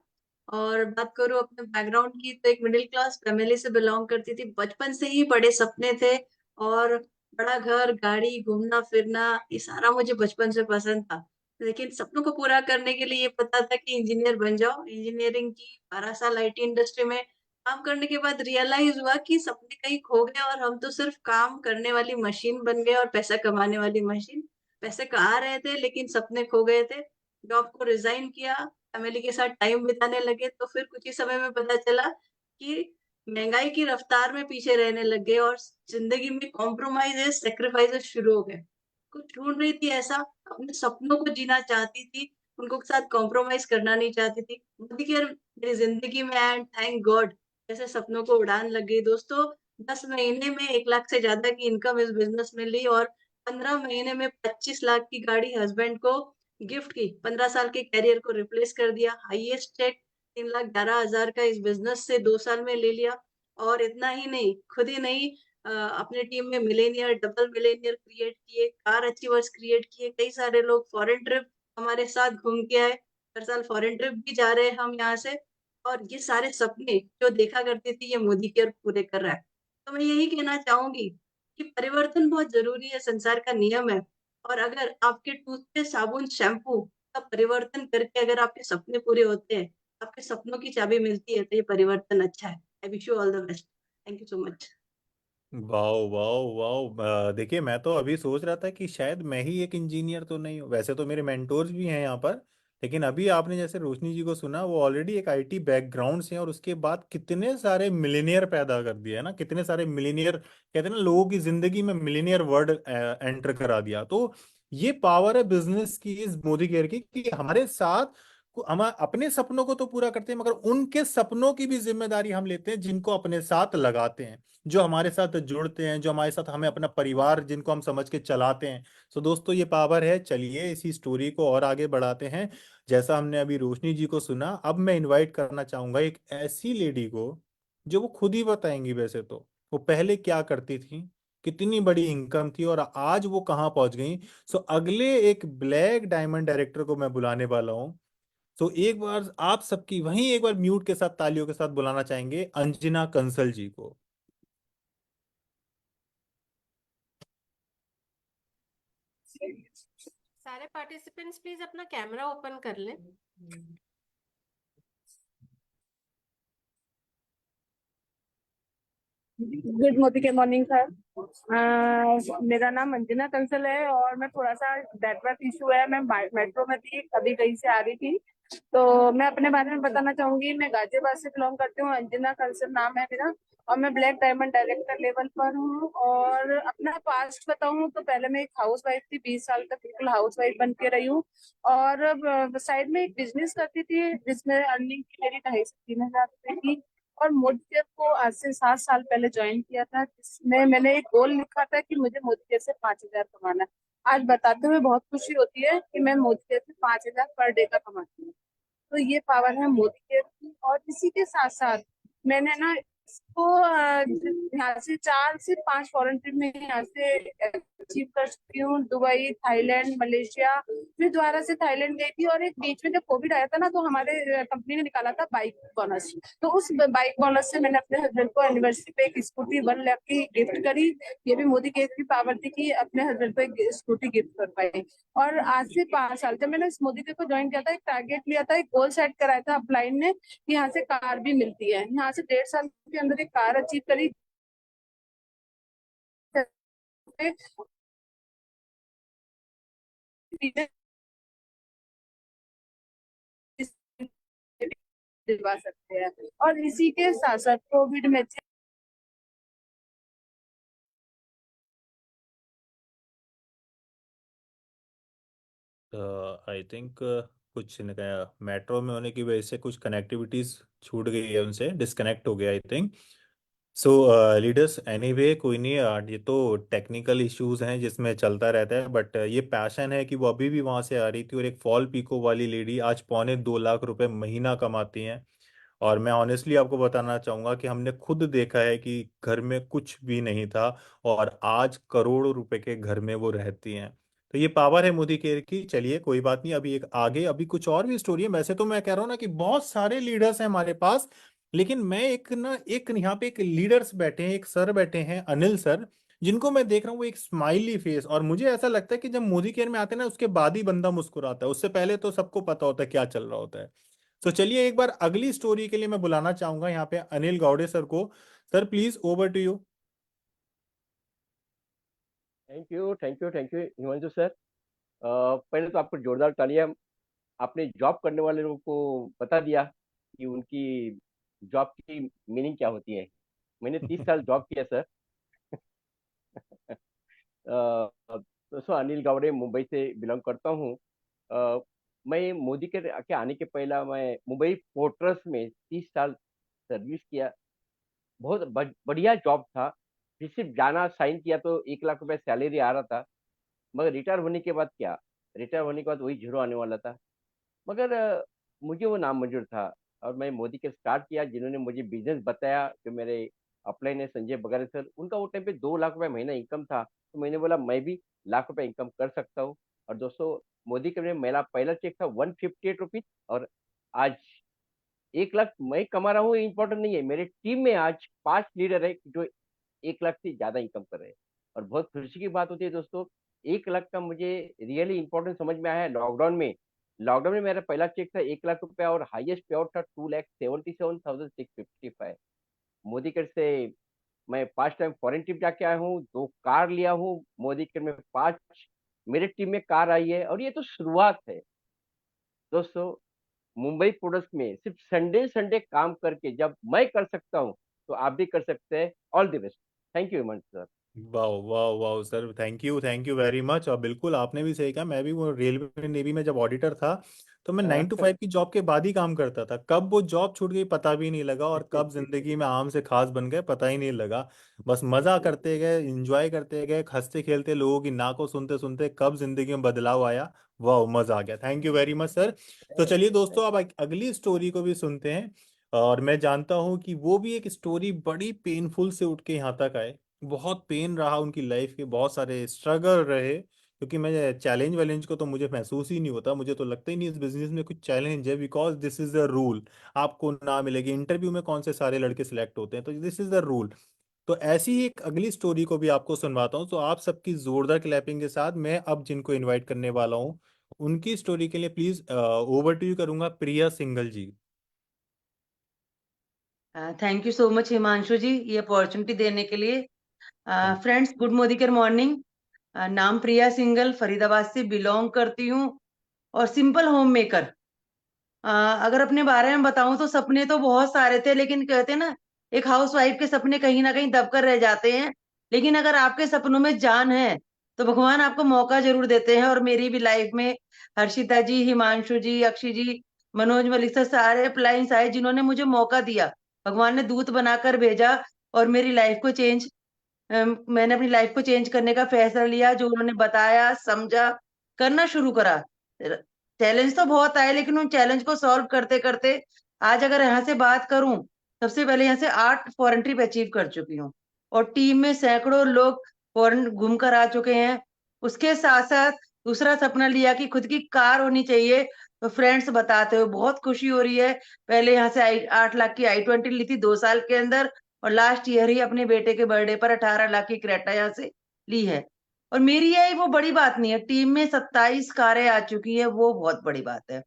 और बात करूं अपने बैकग्राउंड की तो एक मिडिल क्लास फैमिली से बिलोंग करती थी। बचपन से ही बड़े सपने थे और बड़ा घर, गाड़ी, घूमना फिरना, ये सारा मुझे बचपन से पसंद था। लेकिन सपनों को पूरा करने के लिए ये पता था कि इंजीनियर बन जाओ। इंजीनियरिंग की 12 साल आईटी इंडस्ट्री में काम करने के बाद रियलाइज हुआ कि सपने कहीं खो गए और हम तो सिर्फ काम करने वाली मशीन बन गए और पैसा कमाने वाली मशीन। पैसे कमा रहे थे लेकिन सपने खो गए थे। जॉब को रिजाइन किया, फैमिली के साथ टाइम बिताने लगे तो फिर कुछ ही समय में पता चला कि महंगाई की रफ्तार में पीछे रहने लग गए और जिंदगी में कॉम्प्रोमाइजेस, सेक्रीफाइसेस शुरू हो गए। कुछ ढूंढ रही थी ऐसा, अपने सपनों को जीना चाहती थी, उनको साथ कॉम्प्रोमाइज करना नहीं चाहती थी। मोदी केयर मेरी जिंदगी में एंड थैंक गॉड जैसे सपनों को उड़ान लग गई। दोस्तों 10 महीने में 1 लाख से ज्यादा की इनकम इस बिजनेस में ली और 15 महीने में 25 लाख की गाड़ी हस्बैंड को गिफ्ट की। 15 साल के कैरियर को रिप्लेस कर दिया। हाईएस्ट चेक 3,11,000 का इस बिजनेस से 2 साल में ले लिया। और इतना ही नहीं, खुद ही नहीं, अपने टीम में मिलेनियर, डबल मिलेनियर क्रिएट किए, कार अचीवर्स क्रिएट किए। कई सारे लोग फॉरेन ट्रिप हमारे साथ घूम के आए। हर साल फॉरेन ट्रिप भी जा रहे हैं हम यहाँ से। और ये सारे सपने जो देखा करती थी, ये मोदी केयर पूरे कर रहा है। तो मैं यही कहना चाहूंगी कि परिवर्तन बहुत जरूरी है, संसार का नियम है। और अगर आपके टूथपेस्ट, साबुन, शैम्पू का परिवर्तन करके अगर आपके सपने पूरे होते हैं, आपके सपनों की चाबी मिलती है, तो ये परिवर्तन अच्छा है। I wish you all the best. Thank you so much. Wow wow wow, देखिए मैं तो अभी सोच रहा था कि शायद मैं ही एक इंजीनियर तो नहीं हूँ, वैसे तो मेरे मेंटोर्स भी हैं यहाँ पर। लेकिन अभी आपने जैसे रोशनी जी को सुना, वो ऑलरेडी एक आईटी बैकग्राउंड से हैं और उसके बाद कितने सारे मिलीनियर पैदा कर दिया है ना, कितने सारे मिलीनियर कहते हैं ना, लोगों की जिंदगी में मिलीनियर वर्ड एंटर करा दिया। तो ये पावर है बिजनेस की, इस मोदी केयर की, कि हमारे साथ हम अपने सपनों को तो पूरा करते हैं मगर उनके सपनों की भी जिम्मेदारी हम लेते हैं जिनको अपने साथ लगाते हैं, जो हमारे साथ जुड़ते हैं, जो हमारे साथ हमें अपना परिवार जिनको हम समझ के चलाते हैं। सो दोस्तों ये पावर है। चलिए इसी स्टोरी को और आगे बढ़ाते हैं। जैसा हमने अभी रोशनी जी को सुना, अब मैं इनवाइट करना चाहूंगा एक ऐसी लेडी को जो वो खुद ही बताएंगी वैसे तो वो पहले क्या करती थी, कितनी बड़ी इनकम थी और आज वो कहाँ पहुंच गई। सो अगले एक ब्लैक डायमंड डायरेक्टर को मैं बुलाने वाला हूँ। तो एक बार आप सबकी वहीं एक बार म्यूट के साथ तालियों के साथ बुलाना चाहेंगे अंजना कंसल जी को। सारे पार्टिसिपेंट्स प्लीज अपना कैमरा ओपन कर लें। Good morning sir. मेरा नाम अंजना कंसल है और मैं थोड़ा सा नेटवर्क इशू है, मैं मेट्रो में थी, अभी कहीं से आ रही थी। तो मैं अपने बारे में बताना चाहूंगी। मैं गाजियाबाद से बिलोंग करती हूँ, अंजना कंसल नाम है मेरा और मैं ब्लैक डायमंड डायरेक्टर लेवल पर हूँ। और अपना पास्ट बताऊँ तो पहले मैं एक हाउस वाइफ थी, 20 साल तक बिल्कुल हाउस वाइफ बन के रही हूँ। और साइड में एक बिजनेस करती थी जिसमें अर्निंग की मेरी 2,500 से 3,000 रुपए की। और मोदी केयर को आज से 7 साल पहले ज्वाइन किया था, जिसमें मैंने एक गोल लिखा था कि मुझे मोदी केयर से 5,000 कमाना है। आज बताते हुए बहुत खुशी होती है कि मैं मोदी केयर से 5,000 पर डे का कमाती हूँ। तो ये पावर है मोदी केयर की। और इसी के साथ साथ मैंने ना इसको यहाँ से 4 से 5 फॉरेन ट्रिप में यहाँ से अचीव कर चुकी हूँ। Dubai, Thailand, Malaysia. मैं दोबारा से थाईलैंड गई थी और एक बीच में जब कोविड आया था ना, तो हमारे कंपनी ने निकाला था बाइक बोनस। तो उस बाइक बोनस से मैंने अपने हस्बैंड को एनिवर्सरी पे एक स्कूटी 1 लाख की गिफ्ट करी। ये भी मोदी केयर की पावर थी कि अपने हस्बैंड को एक स्कूटी गिफ्ट कर पाई। और आज से 5 साल जब मैंने इस मोदी केयर को ज्वाइन किया था, एक टारगेट लिया था, एक गोल सेट कराया था अपलाइन ने कि यहाँ से कार भी मिलती है। यहाँ से 1.5 साल के अंदर एक कार अचीव करी। दिलवा सकते हैं। और इसी के साथ साथ कोविड में आई थिंक कुछ मेट्रो में होने की वजह से कुछ कनेक्टिविटीज छूट गई है, उनसे डिस्कनेक्ट हो गया I think. So leaders anyway कोई नहीं, ये तो टेक्निकल इश्यूज हैं जिसमें चलता रहता है, बट ये पैशन है कि वो अभी भी वहां से आ रही थी। और एक फॉल पीको वाली लेडी आज 2.25 लाख रुपए महीना कमाती हैं। और मैं ऑनेस्टली आपको बताना चाहूंगा कि हमने खुद देखा है कि घर में कुछ भी नहीं था और आज करोड़ों रुपए के घर में वो रहती हैं। तो ये पावर है मोदी केयर की। चलिए कोई बात नहीं, अभी एक आगे अभी कुछ और भी स्टोरी है। वैसे तो मैं कह रहा हूँ ना कि बहुत सारे लीडर्स हैं हमारे पास, लेकिन मैं एक यहाँ पे एक लीडर्स बैठे हैं, एक सर बैठे हैं, अनिल सर, जिनको मैं देख रहा हूँ वो एक स्माइली फेस। और मुझे ऐसा लगता है कि जब मोदी केयर में आते हैं ना उसके बाद ही बंदा मुस्कुराता है, उससे पहले तो सबको पता होता है क्या चल रहा होता है। तो चलिए एक बार अगली स्टोरी के लिए मैं बुलाना चाहूंगा यहाँ पे अनिल गौड़े सर को। Sir please over to you. Thank you Himanshu sir. पहले तो आपको जोरदार तालियां। आपने जॉब करने वाले लोगों को बता दिया कि उनकी जॉब की मीनिंग क्या होती है। मैंने 30 साल जॉब किया सर। दोस्तों अनिल गावड़े मुंबई से बिलोंग करता हूँ। मैं मोदी के आने के पहला मैं मुंबई पोर्ट ट्रस्ट में 30 साल सर्विस किया। बहुत बढ़िया जॉब था। फिर सिर्फ जाना साइन किया तो 1 लाख रुपए सैलरी आ रहा था। मगर रिटायर होने के बाद क्या, रिटायर होने के बाद वही जीरो आने वाला था। मगर मुझे वो नामंजूर था और मैं मोदी के स्टार्ट किया। जिन्होंने मुझे बिजनेस बताया, जो मेरे अपलाइन है संजय बगारे सर, उनका वो टाइम पे 2 लाख रुपए महीना इनकम था। तो मैंने बोला मैं भी लाख रुपए इनकम कर सकता हूँ। और दोस्तों मोदी के मेरा पहला चेक था 158 रुपीज। और आज 1 लाख मैं कमा रहा हूँ, ये इंपॉर्टेंट नहीं है। मेरे टीम में आज 5 लीडर है जो 1 लाख से ज्यादा इनकम कर रहे हैं। और बहुत खुशी की बात होती है दोस्तों, 1 लाख का मुझे रियली इंपॉर्टेंट समझ में आया है लॉकडाउन में। लॉकडाउन में मेरा पहला चेक था 1 लाख रुपया और हाईएस्ट पे आउट था 2,77,655। मोदी कर से मैं 5 टाइम फॉरेन ट्रिप जाके आया हूँ, 2 कार लिया हूँ मोदी कर में, 5 मेरे टीम में कार आई है। और ये तो शुरुआत है दोस्तों। मुंबई प्रोडक्ट्स में सिर्फ संडे संडे काम करके जब मैं कर सकता हूँ तो आप भी कर सकते हैं। All the best. Thank you Hemant sir. वाह वाह वाह sir, thank you very much. और बिल्कुल आपने भी सही कहा, मैं भी वो रेलवे नेवी में जब ऑडिटर था तो मैं 9 to 5 की जॉब के बाद ही काम करता था। कब वो जॉब छूट गई पता भी नहीं लगा, और कब जिंदगी में आम से खास बन गए पता ही नहीं लगा। बस मजा करते गए, एंजॉय करते गए, हंसते खेलते लोगों की नाकों सुनते सुनते कब जिंदगी में बदलाव आया, वाह मजा आ गया। Thank you very much sir. तो चलिए दोस्तों अब अगली स्टोरी को भी सुनते हैं। और मैं जानता हूँ कि वो भी एक स्टोरी बड़ी पेनफुल से उठ के यहाँ तक आए। बहुत पेन रहा उनकी लाइफ के, बहुत सारे स्ट्रगल रहे। क्योंकि मैं चैलेंज वैलेंज को तो मुझे महसूस ही नहीं होता, मुझे तो लगता ही नहीं इस बिजनेस में कुछ चैलेंज है, because this is the rule. आपको ना मिलेगी इंटरव्यू में, कौन से सारे लड़के सिलेक्ट होते हैं, तो दिस इज द रूल। तो ऐसी ही एक अगली स्टोरी को भी आपको सुनवाता हूँ। तो आप सबकी जोरदार क्लैपिंग के साथ मैं अब जिनको इनवाइट करने वाला हूँ उनकी स्टोरी के लिए प्लीज ओवर टू यू करूंगा, Priya Singal ji. Thank you so much Himanshu ji ये अपॉर्चुनिटी देने के लिए। फ्रेंड्स गुड मोदिकर मॉर्निंग। नाम प्रिया सिंगल, फरीदाबाद से बिलोंग करती हूँ और सिंपल होम मेकर। अगर अपने बारे में बताऊं तो सपने तो बहुत सारे थे, लेकिन कहते हैं ना एक हाउस वाइफ के सपने कहीं ना कहीं दबकर रह जाते हैं। लेकिन अगर आपके सपनों में जान है तो भगवान आपको मौका जरूर देते हैं। और मेरी भी लाइफ में हर्षिता जी, हिमांशु जी, अक्षय जी, मनोज मलिक सर, सारे अप्लायंस आए जिन्होंने मुझे मौका दिया। भगवान ने दूत बनाकर भेजा और मेरी लाइफ को चेंज मैंने अपनी लाइफ को चेंज करने का फैसला लिया। जो उन्होंने बताया, समझा, करना शुरू करा। चैलेंज तो बहुत आए, लेकिन उन चैलेंज को सॉल्व करते करते आज अगर यहाँ से बात करूं, सबसे पहले यहाँ से 8 फॉरेन ट्रिप अचीव कर चुकी हूँ और टीम में सैकड़ों लोग फॉरेन घूम कर आ चुके हैं। उसके साथ साथ दूसरा सपना लिया कि खुद की कार होनी चाहिए। तो फ्रेंड्स बताते हुए बहुत खुशी हो रही है। पहले यहाँ से 8 लाख की i20 ली थी 2 साल के अंदर, और लास्ट ईयर ही अपने बेटे के बर्थडे पर 18 लाख की क्रेटा यहाँ से ली है। और मेरी यही वो बड़ी बात नहीं है, टीम में 27 कारें आ चुकी है, वो बहुत बड़ी बात है।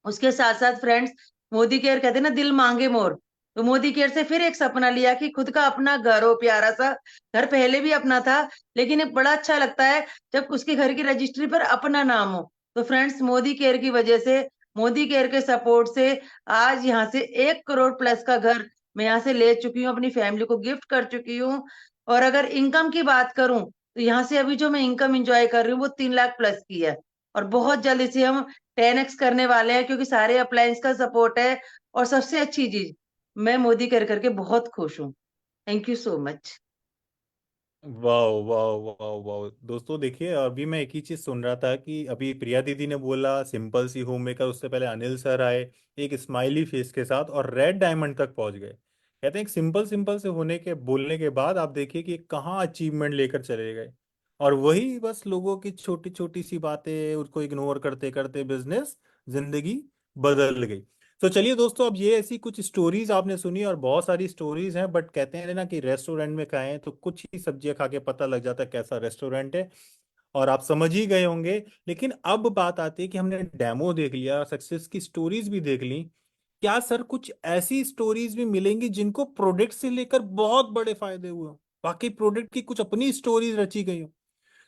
उसके साथ साथ फ्रेंड्स मोदी केयर कहते हैं ना दिल मांगे मोर, तो मोदी केयर से फिर एक सपना लिया कि खुद का अपना घर हो, प्यारा सा घर। पहले भी अपना था, लेकिन एक बड़ा अच्छा लगता है जब उसके घर की रजिस्ट्री पर अपना नाम हो। तो फ्रेंड्स मोदी केयर की वजह से मोदी केयर के सपोर्ट से आज यहाँ से 1 करोड़ प्लस का घर मैं यहाँ से ले चुकी हूँ, अपनी फैमिली को गिफ्ट कर चुकी हूँ। और अगर इनकम की बात करूं तो यहाँ से अभी जो मैं इनकम एंजॉय कर रही हूँ वो 3 लाख प्लस की है। और बहुत जल्द इसे हम 10x करने वाले हैं, क्योंकि सारे अप्लायंस का सपोर्ट है। और सबसे अच्छी चीज, मैं मोदी केयर करके बहुत खुश हूँ। Thank you so much. वाह वाह वाह वाह दोस्तों, देखिए अभी मैं एक ही चीज सुन रहा था कि अभी प्रिया दीदी ने बोला सिंपल सी होम मेकर, उससे पहले अनिल सर आए एक स्माइली फेस के साथ और रेड डायमंड तक पहुंच गए। कहते हैं सिंपल सिंपल से होने के बोलने के बाद आप देखिए कि कहाँ अचीवमेंट लेकर चले गए। और वही बस लोगों की छोटी छोटी सी बातें उसको इग्नोर करते करते बिजनेस जिंदगी बदल गई। तो चलिए दोस्तों, अब ये ऐसी कुछ स्टोरीज आपने सुनी और बहुत सारी स्टोरीज हैं, बट कहते हैं ना कि रेस्टोरेंट में खाएं तो कुछ ही सब्जियां खा के पता लग जाता है कैसा रेस्टोरेंट है। और आप समझ ही गए होंगे। लेकिन अब बात आती है कि हमने डेमो देख लिया, सक्सेस की स्टोरीज भी देख ली, क्या सर कुछ ऐसी स्टोरीज भी मिलेंगी जिनको प्रोडक्ट से लेकर बहुत बड़े फायदे हुए हो, बाकी प्रोडक्ट की कुछ अपनी स्टोरीज रची गई हो?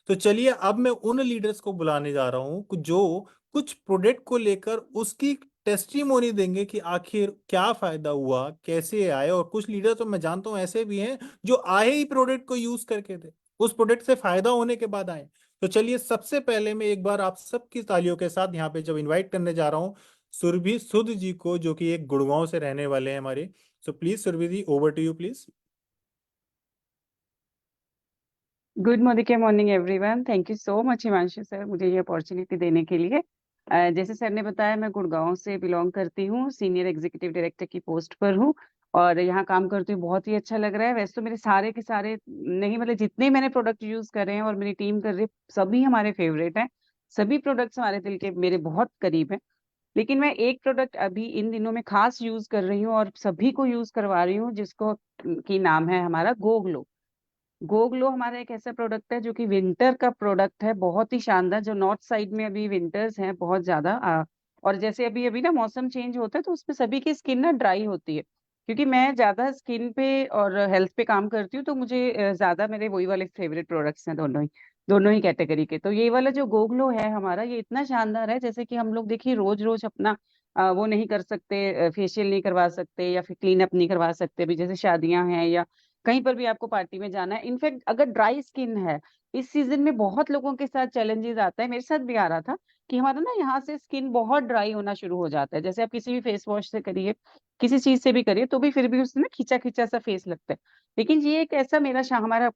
तो चलिए अब मैं उन लीडर्स को बुलाने जा रहा हूं जो कुछ प्रोडक्ट को लेकर उसकी टेस्टिमोनी देंगे कि आखिर क्या फायदा हुआ, कैसे आए। और कुछ लीडर्स तो मैं जानता हूं ऐसे भी हैं जो आए ही प्रोडक्ट को यूज करके थे, उस प्रोडक्ट से फायदा होने के बाद आए। तो चलिए सबसे पहले मैं एक बार आप सबकी तालियों के साथ यहाँ पे जब इन्वाइट करने जा रहा हूँ सुरभि सुध जी को, जो कि एक गुड़गांव से रहने वाले हैं हमारे। So please Surabhi ji, over to you please. Good morning everyone. Thank you so much Himanshu sir, मुझे ये अपॉर्चुनिटी देने के लिए। जैसे सर ने बताया, मैं गुड़गांव से बिलोंग करती हूँ, सीनियर एग्जीक्यूटिव डायरेक्टर की पोस्ट पर हूँ और यहाँ काम करती हूँ। बहुत ही अच्छा लग रहा है। वैसे तो मेरे सारे के सारे नहीं, मतलब जितने मैंने प्रोडक्ट यूज करे हैं और मेरी टीम कर रही है, सभी हमारे फेवरेट हैं। सभी प्रोडक्ट्स हमारे दिल के मेरे बहुत करीब हैं। लेकिन मैं एक प्रोडक्ट अभी इन दिनों में खास यूज कर रही हूँ और सभी को यूज करवा रही हूँ, जिसको की नाम है हमारा गोग्लो। गोग्लो हमारा एक ऐसा प्रोडक्ट है जो कि विंटर का प्रोडक्ट है, बहुत ही शानदार। जो नॉर्थ साइड में अभी विंटर्स हैं बहुत ज्यादा, और जैसे अभी अभी ना मौसम चेंज होता है तो उसमें सभी की स्किन ना ड्राई होती है। क्योंकि मैं ज्यादा स्किन पे और हेल्थ पे काम करती हूँ, तो मुझे ज्यादा मेरे वही वाले फेवरेट प्रोडक्ट्स हैं, दोनों ही कैटेगरी के। तो ये वाला जो गोग्लो है हमारा, ये इतना शानदार है। जैसे कि हम लोग देखिए रोज रोज अपना वो नहीं कर सकते, फेशियल नहीं करवा सकते या फिर क्लीन अप नहीं करवा सकते, अभी जैसे शादियां हैं या कहीं पर भी आपको पार्टी में जाना है। इनफैक्ट अगर ड्राई स्किन है, इस सीजन में बहुत लोगों के साथ चैलेंजेस आता है, मेरे साथ भी आ रहा था कि हमारा ना यहाँ से स्किन बहुत ड्राई होना शुरू हो जाता है। जैसे आप किसी भी फेस वॉश से करिए, किसी चीज से भी करिए, तो भी फिर भी उसमें ना खींचा खींचा सा फेस लगता है। लेकिन ये एक ऐसा हमारा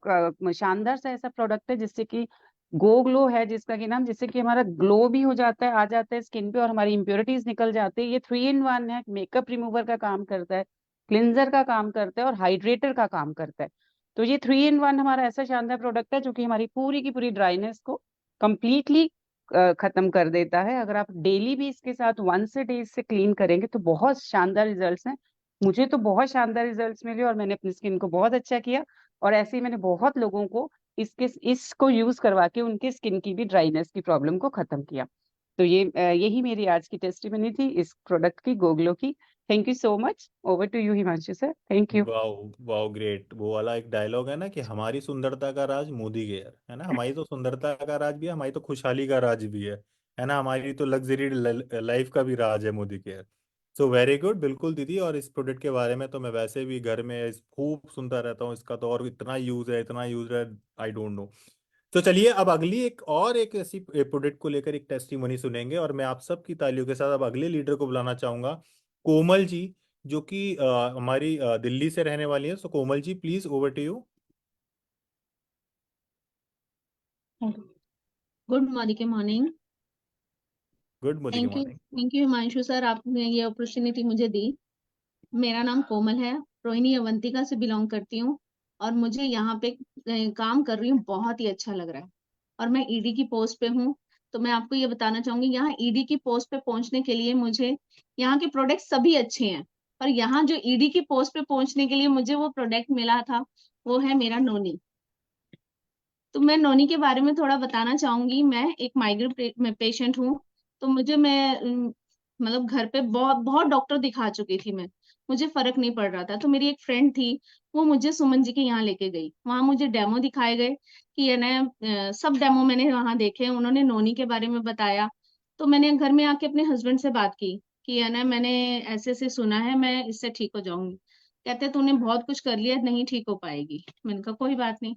शानदार सा ऐसा प्रोडक्ट है जिससे कि गो ग्लो है जिसका कि नाम, जिससे कि हमारा ग्लो भी हो जाता है, आ जाता है स्किन पे, और हमारी इंप्योरिटीज निकल जाती है। ये 3 in 1 है, मेकअप रिमूवर का काम करता है, क्लिंजर का काम करता है और हाइड्रेटर का काम करता है। तो ये 3 in 1 हमारा ऐसा शानदार प्रोडक्ट है जो कि हमारी पूरी की पूरी ड्राइनेस को कंप्लीटली खत्म कर देता है। अगर आप डेली भी इसके साथ 1 से 2 days से क्लीन करेंगे तो बहुत शानदार रिजल्ट्स हैं। मुझे तो बहुत शानदार रिजल्ट्स मिले और मैंने अपनी स्किन को बहुत अच्छा किया। और ऐसे ही मैंने बहुत लोगों को इसको यूज करवा के उनके स्किन की भी ड्राइनेस की प्रॉब्लम को खत्म किया। तो यही मेरी आज की टेस्टिमनी थी इस प्रोडक्ट की, गोग्लो की। Thank you so much. Over to you Himanshu sir. Thank you. Wow wow great. वो वाला एक डायलॉग है ना कि हमारी सुंदरता का राज मोदी केयर है ना, हमारी तो सुंदरता का राज भी है, हमारी तो खुशहाली का राज भी है ना, हमारी तो लग्जरी लाइफ का भी राज है Modi care. So very good, बिल्कुल दीदी। और इस प्रोडक्ट के बारे में तो मैं वैसे भी घर में खूब सुनता रहता हूँ इसका, तो और इतना यूज है, इतना यूज है, आई डोंट नो। तो चलिए अब अगली एक ऐसी प्रोडक्ट को लेकर एक टेस्टिमनी सुनेंगे, और मैं आप सबकी तालियों के साथ अब अगले लीडर को बुलाना चाहूंगा, कोमल जी, जो कि हमारी दिल्ली से रहने वाली है। So Komal ji please, over to you. Good morning. Good morning morning. Thank you Himanshu sir, आपने ये अपॉर्चुनिटी मुझे दी। मेरा नाम कोमल है, रोहिणी अवंतिका से बिलोंग करती हूँ और मुझे यहाँ पे काम कर रही हूँ, बहुत ही अच्छा लग रहा है। और मैं ईडी की पोस्ट पे हूँ। तो मैं आपको ये बताना चाहूंगी, यहाँ ईडी की पोस्ट पे पहुंचने के लिए मुझे यहाँ के प्रोडक्ट सभी अच्छे हैं, पर यहाँ जो ईडी की पोस्ट पे पहुंचने के लिए मुझे वो प्रोडक्ट मिला था, वो है मेरा नोनी। तो मैं नोनी के बारे में थोड़ा बताना चाहूंगी। मैं एक माइग्रेन पेशेंट हूँ। तो मतलब घर पे बहुत बहुत डॉक्टर दिखा चुकी थी मैं, मुझे फर्क नहीं पड़ रहा था। तो मेरी एक फ्रेंड थी, वो मुझे सुमन जी के यहाँ लेके गई। वहां मुझे डेमो दिखाए गए कि ये ना सब डेमो मैंने वहां देखे, उन्होंने नोनी के बारे में बताया तो मैंने घर में आके अपने हस्बैंड से बात की कि है ना मैंने ऐसे ऐसे सुना है, मैं इससे ठीक हो जाऊंगी। कहते तूने बहुत कुछ कर लिया, नहीं ठीक हो पाएगी। मैंने कहा कोई बात नहीं।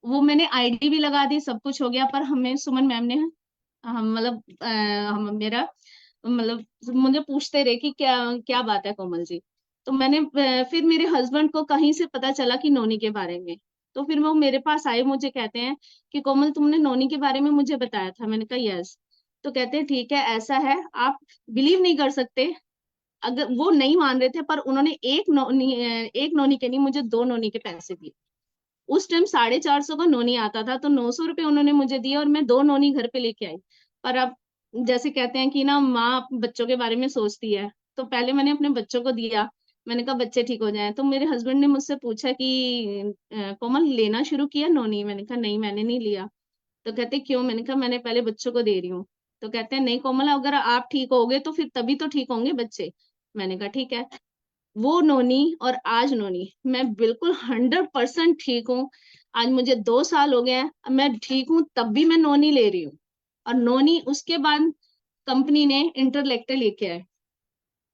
वो मैंने आईडी भी लगा दी, सब कुछ हो गया, पर हमें सुमन मैम ने हम मतलब हम मेरा मतलब मुझे पूछते रहे कि क्या क्या बात है कोमल जी। तो मैंने फिर मेरे हस्बैंड को कहीं से पता चला कि नोनी के बारे में। तो फिर वो मेरे पास आए, मुझे कहते हैं कि कोमल तुमने नोनी के बारे में मुझे बताया था। मैंने कहा यस। तो कहते हैं ठीक है, ऐसा है, आप बिलीव नहीं कर सकते, अगर वो नहीं मान रहे थे पर उन्होंने एक नोनी के नहीं, मुझे 2 नोनी के पैसे दिए। उस टाइम 450 का नोनी आता था, तो 900 रुपये उन्होंने मुझे दिए और मैं 2 नोनी घर पे लेके आई। पर अब जैसे कहते हैं कि ना माँ बच्चों के बारे में सोचती है, तो पहले मैंने अपने बच्चों को दिया। मैंने कहा बच्चे ठीक हो जाएं। तो मेरे हस्बैंड ने मुझसे पूछा कि कोमल लेना शुरू किया नोनी? मैंने कहा नहीं, मैंने नहीं लिया। तो कहते क्यों? मैंने कहा मैंने पहले बच्चों को दे रही हूँ। तो कहते हैं नहीं कोमल, अगर आप ठीक होगे तो फिर तभी तो ठीक होंगे बच्चे। मैंने कहा ठीक है। वो नोनी और आज नोनी, मैं बिल्कुल 100% ठीक हूँ। आज मुझे 2 साल हो गए हैं, मैं ठीक हूँ, तब भी मैं नोनी ले रही हूँ। और नोनी उसके बाद कंपनी ने इंटरलेक्टर लेके आए,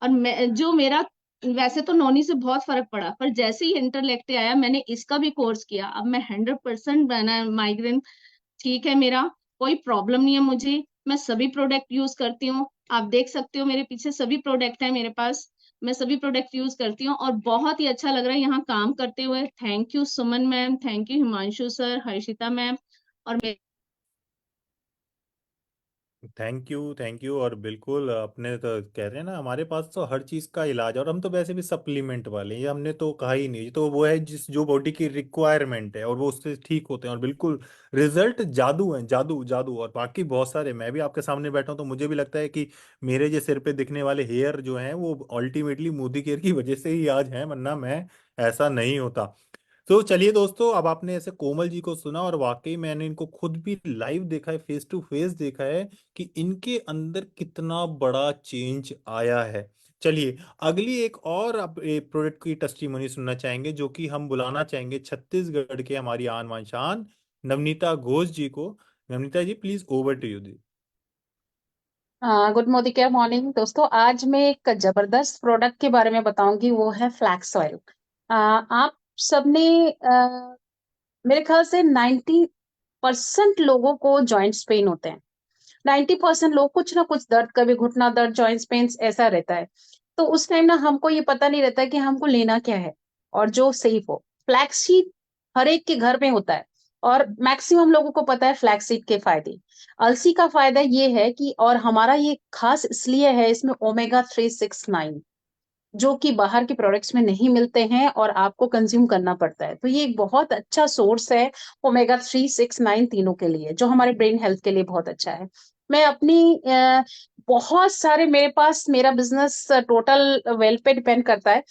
और मैं जो मेरा वैसे तो नोनी से बहुत फर्क पड़ा, पर जैसे ही इंटरलेक्टर आया मैंने इसका भी कोर्स किया। अब मैं 100% बना माइग्रेन ठीक है मेरा, कोई प्रॉब्लम नहीं है मुझे। मैं सभी प्रोडक्ट यूज करती हूँ, आप देख सकते हो मेरे पीछे सभी प्रोडक्ट है मेरे पास। मैं सभी प्रोडक्ट यूज करती हूँ और बहुत ही अच्छा लग रहा है यहाँ काम करते हुए। Thank you Suman ma'am, thank you Himanshu sir, Harshita ma'am. और थैंक यू। और बिल्कुल अपने तो कह रहे हैं ना, हमारे पास तो हर चीज का इलाज है, और हम तो वैसे भी सप्लीमेंट वाले हैं, ये हमने तो कहा ही नहीं, ये तो वो है जिस जो बॉडी की रिक्वायरमेंट है और वो उससे ठीक होते हैं, और बिल्कुल रिजल्ट जादू है, जादू जादू। और बाकी बहुत सारे, मैं भी आपके सामने बैठा हूं तो मुझे भी लगता है कि मेरे जो सिर पे दिखने वाले हेयर जो हैं वो अल्टीमेटली मोदी केयर की वजह से ही आज हैं, वरना मैं ऐसा नहीं होता। तो चलिए दोस्तों, अब आपने ऐसे कोमल जी को सुना, और वाकई मैंने इनको खुद भी लाइव देखा है, फेस टू फेस देखा है कि इनके अंदर कितना बड़ा चेंज आया है। चलिए, अगली एक और आप प्रोडक्ट की टेस्टिमोनी सुनना चाहेंगे, जो कि हम बुलाना चाहेंगे छत्तीसगढ़ के हमारी आन बान शान नवनीता घोष जी को। Navneeta ji, please over to you ji. Good मोदी केयर मॉर्निंग दोस्तों। आज मैं एक जबरदस्त प्रोडक्ट के बारे में बताऊंगी, वो है फ्लैक्स ऑयल। आप सबने मेरे ख्याल से 90% लोगों को जॉइंट्स पेन होते हैं। 90% लोग कुछ ना कुछ दर्द, कभी घुटना दर्द, जॉइंट्स पेन ऐसा रहता है। तो उस टाइम ना हमको ये पता नहीं रहता कि हमको लेना क्या है और जो सेफ हो। फ्लैक्स सीड हर एक के घर में होता है और मैक्सिमम लोगों को पता है फ्लैक्स सीड के फायदे। अलसी का फायदा ये है कि, और हमारा ये खास इसलिए है, इसमें ओमेगा 369 जो कि बाहर के प्रोडक्ट्स में नहीं मिलते हैं और आपको कंज्यूम करना पड़ता है। तो ये एक बहुत अच्छा सोर्स है ओमेगा 369 तीनों के लिए, जो हमारे ब्रेन हेल्थ के लिए बहुत अच्छा है। मैं अपनी बहुत सारे, मेरे पास मेरा बिजनेस टोटल वेल पे डिपेंड करता है।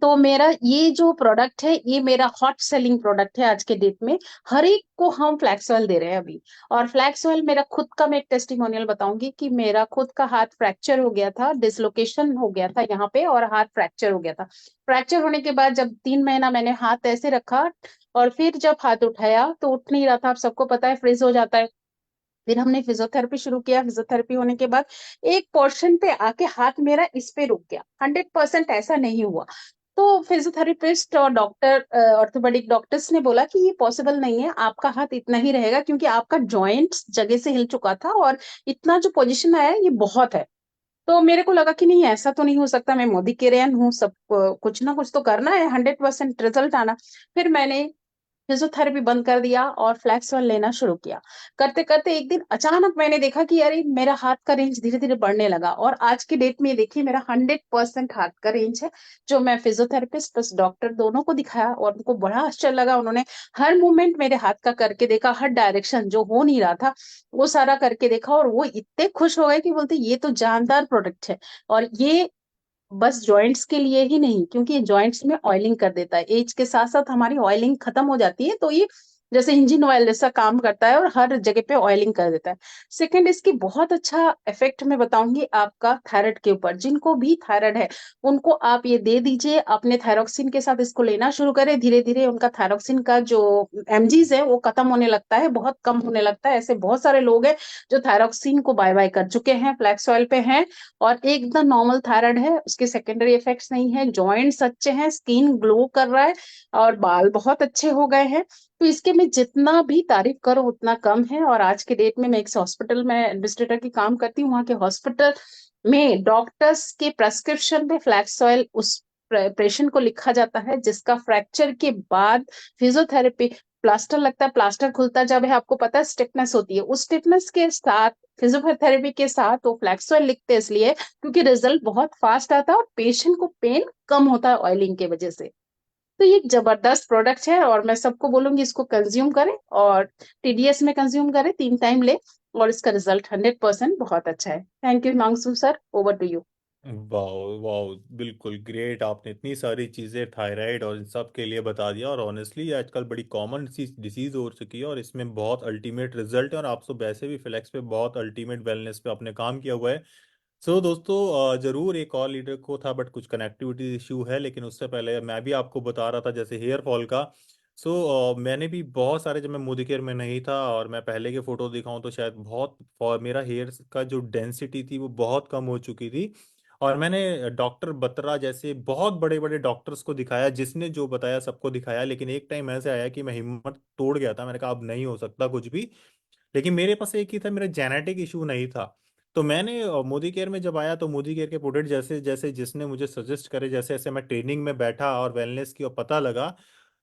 तो मेरा ये जो प्रोडक्ट है, ये मेरा हॉट सेलिंग प्रोडक्ट है आज के डेट में। हर एक को हम फ्लैक्स ऑयल दे रहे हैं अभी। और फ्लैक्स ऑयल मेरा खुद का, मैं एक टेस्टिमोनियल बताऊंगी कि मेरा खुद का हाथ फ्रैक्चर हो गया था, डिसलोकेशन हो गया था यहाँ पे, और हाथ फ्रैक्चर हो गया था। फ्रैक्चर होने के बाद जब 3 महीना मैंने हाथ ऐसे रखा, और फिर जब हाथ उठाया तो उठ नहीं रहा था। आप सबको पता है फ्रीज हो जाता है। फिर हमने फिजियोथेरेपी शुरू किया। फिजियोथेरेपी होने के बाद एक पोर्शन पे आके हाथ मेरा इस पे रुक गया, 100% ऐसा नहीं हुआ। तो फिजियोथेरेपिस्ट और डॉक्टर, ऑर्थोपेडिक डॉक्टर्स ने बोला कि ये पॉसिबल नहीं है, आपका हाथ इतना ही रहेगा क्योंकि आपका जॉइंट जगह से हिल चुका था और इतना जो पोजीशन आया ये बहुत है। तो मेरे को लगा कि नहीं, ऐसा तो नहीं हो सकता, मैं मोदी केरियन हूँ, सब कुछ ना कुछ तो करना है, 100% रिजल्ट आना। फिर मैंने फिजियोथेरेपी बंद कर दिया और फ्लैक्स ऑयल लेना शुरू किया। करते करते एक दिन अचानक मैंने देखा कि अरे मेरा हाथ का रेंज धीरे धीरे बढ़ने लगा, और आज की डेट में देखिए मेरा 100% हाथ का रेंज है। जो मैं फिजियोथेरेपिस्ट प्लस डॉक्टर दोनों को दिखाया और उनको बड़ा आश्चर्य लगा। उन्होंने हर मूवमेंट मेरे हाथ का करके देखा, हर डायरेक्शन जो हो नहीं रहा था वो सारा करके देखा, और वो इतने खुश हो गए कि बोलते ये तो जानदार प्रोडक्ट है। और ये बस जॉइंट्स के लिए ही नहीं, क्योंकि ये जॉइंट्स में ऑयलिंग कर देता है। एज के साथ साथ हमारी ऑयलिंग खत्म हो जाती है, तो ये जैसे इंजन ऑयल जैसा काम करता है और हर जगह पे ऑयलिंग कर देता है। सेकंड, इसकी बहुत अच्छा इफेक्ट मैं बताऊंगी आपका थायराइड के ऊपर। जिनको भी थायराइड है उनको आप ये दे दीजिए, अपने थायरोक्सिन के साथ इसको लेना शुरू करें। धीरे धीरे उनका थायरोक्सिन का जो एमजीज है वो खत्म होने लगता है, बहुत कम होने लगता है। ऐसे बहुत सारे लोग हैं जो थायरोक्सिन को बाय बाय कर चुके हैं, फ्लैक्स ऑयल पे हैं और एकदम नॉर्मल थायराइड है, उसके सेकेंडरी इफेक्ट्स नहीं है, जॉइंट्स अच्छे हैं, स्किन ग्लो कर रहा है और बाल बहुत अच्छे हो गए हैं। तो इसके मैं जितना भी तारीफ करूं उतना कम है। और आज के डेट में मैं एक हॉस्पिटल में एडमिनिस्ट्रेटर की काम करती हूँ, वहाँ के हॉस्पिटल में डॉक्टर्स के प्रेस्क्रिप्शन पे फ्लैक्स ऑयल उस पेशेंट को लिखा जाता है, जिसका फ्रैक्चर के बाद फिजियोथेरेपी, प्लास्टर लगता है, प्लास्टर खुलता जब है आपको पता है स्टिफनेस होती है, उस स्टिफनेस के साथ फिजियोथेरेपी के साथ वो फ्लैक्स ऑयल लिखते हैं, इसलिए क्योंकि रिजल्ट बहुत फास्ट आता है और पेशेंट को पेन कम होता है ऑयलिंग की वजह से। तो ये एक जबरदस्त प्रोडक्ट है और मैं सबको बोलूंगी इसको कंज्यूम करें और टीडीएस में कंज्यूम करें, 3 टाइम ले और इसका रिजल्ट 100% बहुत अच्छा है। Thank you Himanshu sir, over to you. Wow wow, बिल्कुल ग्रेट। आपने इतनी सारी चीज़ें थायराइड और इन सब के लिए बता दिया, और ऑनेस्टली आजकल बड़ी कॉमन सी डिसीज हो चुकी है और इसमें बहुत अल्टीमेट रिजल्ट है, और आप सब वैसे भी फ्लेक्स पे बहुत अल्टीमेट वेलनेस पे आपने काम किया हुआ है। सो दोस्तों, जरूर एक और लीडर को था बट कुछ कनेक्टिविटी इशू है, लेकिन उससे पहले मैं भी आपको बता रहा था जैसे हेयर फॉल का। मैंने भी बहुत सारे, जब मैं मोदी केयर में नहीं था और मैं पहले के फोटो दिखाऊं तो शायद बहुत मेरा हेयर का जो डेंसिटी थी वो बहुत कम हो चुकी थी। और मैंने डॉक्टर बत्रा जैसे बहुत बड़े बड़े डॉक्टर्स को दिखाया, जिसने जो बताया सबको दिखाया, लेकिन एक टाइम ऐसे आया कि मैं हिम्मत तोड़ गया था। मैंने कहा अब नहीं हो सकता कुछ भी। लेकिन मेरे पास एक ही था, मेरा जेनेटिक इशू नहीं था। तो मैंने मोदी केयर में जब आया तो मोदी केयर के प्रोडक्ट जैसे जैसे जिसने मुझे सजेस्ट करे, जैसे जैसे मैं ट्रेनिंग में बैठा और वेलनेस की और पता लगा,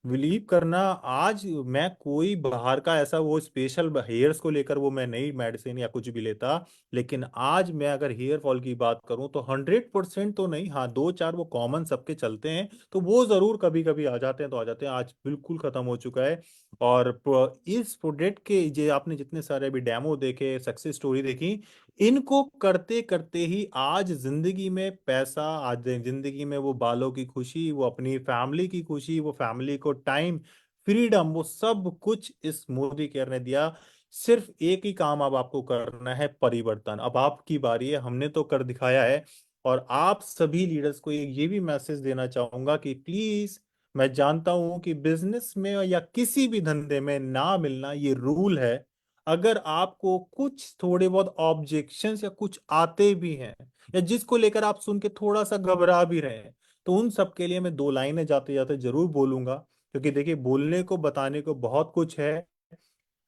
बिलीव करना, आज मैं कोई बाहर का ऐसा वो स्पेशल हेयर्स को लेकर वो मैं नई मेडिसिन या कुछ भी लेता। लेकिन आज मैं अगर हेयर फॉल की बात करूं तो 100% तो नहीं, हाँ 2-4 वो कॉमन सबके चलते हैं, तो वो जरूर कभी कभी आ जाते हैं, तो आ जाते हैं। आज बिल्कुल खत्म हो चुका है। और इस प्रोडक्ट के जो आपने जितने सारे अभी डेमो देखे, सक्सेस स्टोरी देखी, इनको करते करते ही आज जिंदगी में पैसा, आज जिंदगी में वो बालों की खुशी, वो अपनी फैमिली की खुशी, वो फैमिली को टाइम, फ्रीडम, वो सब कुछ इस मोदी केयर ने दिया। सिर्फ एक ही काम अब आपको करना है, परिवर्तन। अब आपकी बारी है, हमने तो कर दिखाया है। और आप सभी लीडर्स को ये भी मैसेज देना चाहूंगा कि प्लीज, मैं जानता हूं कि बिजनेस में या किसी भी धंधे में ना मिलना ये रूल है। अगर आपको कुछ थोड़े बहुत ऑब्जेक्शंस या कुछ आते भी हैं, या जिसको लेकर आप सुन के थोड़ा सा घबरा भी रहे हैं, तो उन सब के लिए मैं 2 लाइनें जाते जाते जरूर बोलूंगा। क्योंकि देखिए, बोलने को बताने को बहुत कुछ है,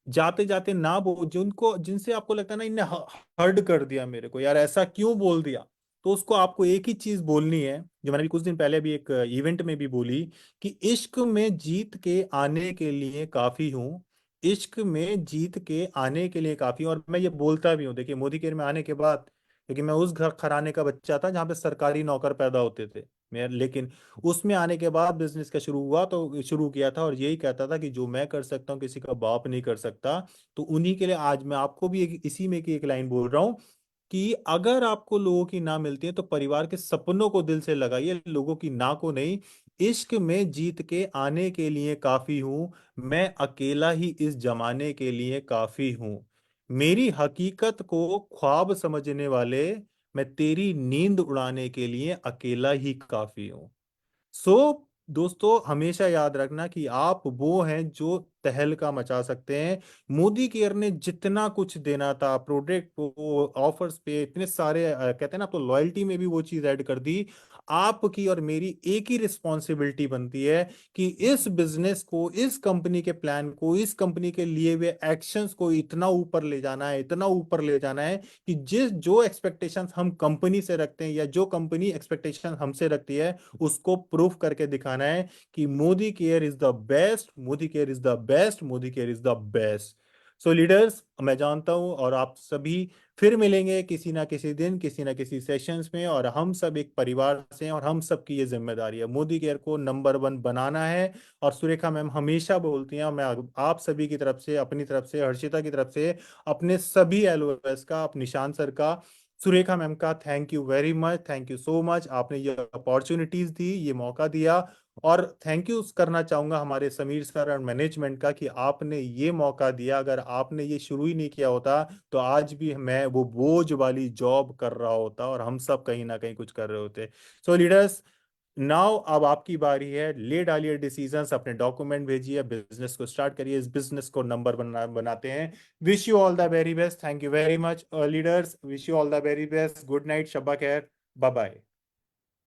जाते जाते ना जिनको जिनसे आपको लगता है ना इनने हर्ड कर दिया मेरे को, यार ऐसा क्यों बोल दिया, तो उसको आपको एक ही चीज बोलनी है, जो मैंने भी कुछ दिन पहले भी एक इवेंट में भी बोली, कि इश्क में जीत के आने के लिए काफी हूँ। इश्क में जीत के आने के लिए काफी हूँ। और मैं ये बोलता भी हूँ, देखिए मोदी केयर में आने के बाद, क्योंकि मैं उस घर घराने का बच्चा था जहाँ पे सरकारी नौकर पैदा होते थे मैं, लेकिन उसमें आने के बाद बिजनेस का शुरू हुआ, तो शुरू किया था और यही कहता था कि जो मैं कर सकता हूँ किसी का बाप नहीं कर सकता। तो उन्हीं के लिए आज मैं आपको भी इसी में की एक लाइन बोल रहा हूँ, कि अगर आपको लोगों की ना मिलती है तो परिवार के सपनों को दिल से लगाइए, लोगों की ना को नहीं। इश्क में जीत के आने के लिए काफी हूं, मैं अकेला ही इस जमाने के लिए काफी हूं। मेरी हकीकत को ख्वाब समझने वाले, मैं तेरी नींद उड़ाने के लिए अकेला ही काफी हूं। सो दोस्तों, हमेशा याद रखना कि आप वो हैं जो तहलका मचा सकते हैं। मोदी केयर ने जितना कुछ देना था, प्रोडक्ट को, ऑफर्स पे इतने सारे, कहते हैं ना, तो लॉयल्टी में भी वो चीज ऐड कर दी। आपकी और मेरी एक ही रिस्पॉन्सिबिलिटी बनती है कि इस बिजनेस को, इस कंपनी के प्लान को, इस कंपनी के लिए हुए एक्शंस को इतना ऊपर ले जाना है, इतना ऊपर ले जाना है कि जिस जो एक्सपेक्टेशंस हम कंपनी से रखते हैं या जो कंपनी एक्सपेक्टेशन हमसे रखती है, उसको प्रूफ करके दिखाना है कि Modi care is the best, Modi care is the best, Modi care is the best. So leaders, मैं जानता हूं और आप सभी फिर मिलेंगे किसी ना किसी दिन, किसी ना किसी सेशंस में, और हम सब एक परिवार से हैं और हम सबकी ये जिम्मेदारी है, मोदी केयर को नंबर 1 बनाना है। और सुरेखा मैम हमेशा बोलती हैं, मैं आप सभी की तरफ से, अपनी तरफ से, हर्षिता की तरफ से, अपने सभी एलओएस का, अपने निशान सर का, सुरेखा मैम का, thank you very much, thank you so much. आपने ये अपॉर्चुनिटीज दी, ये मौका दिया, और थैंक यू करना चाहूंगा हमारे समीर सर और मैनेजमेंट का कि आपने ये मौका दिया। अगर आपने ये शुरू ही नहीं किया होता तो आज भी मैं वो बोझ वाली जॉब कर रहा होता और हम सब कहीं ना कहीं कुछ कर रहे होते। सो लीडर्स, नाउ अब आपकी बारी है। ले डालिए डिसीजंस, अपने डॉक्यूमेंट भेजिए, बिजनेस को स्टार्ट करिए, इस बिजनेस को नंबर बनाते हैं। Wish you all the very best. Thank you very much leaders, wish you all the very best. Good night, शब्बा खैर, बाय बाय।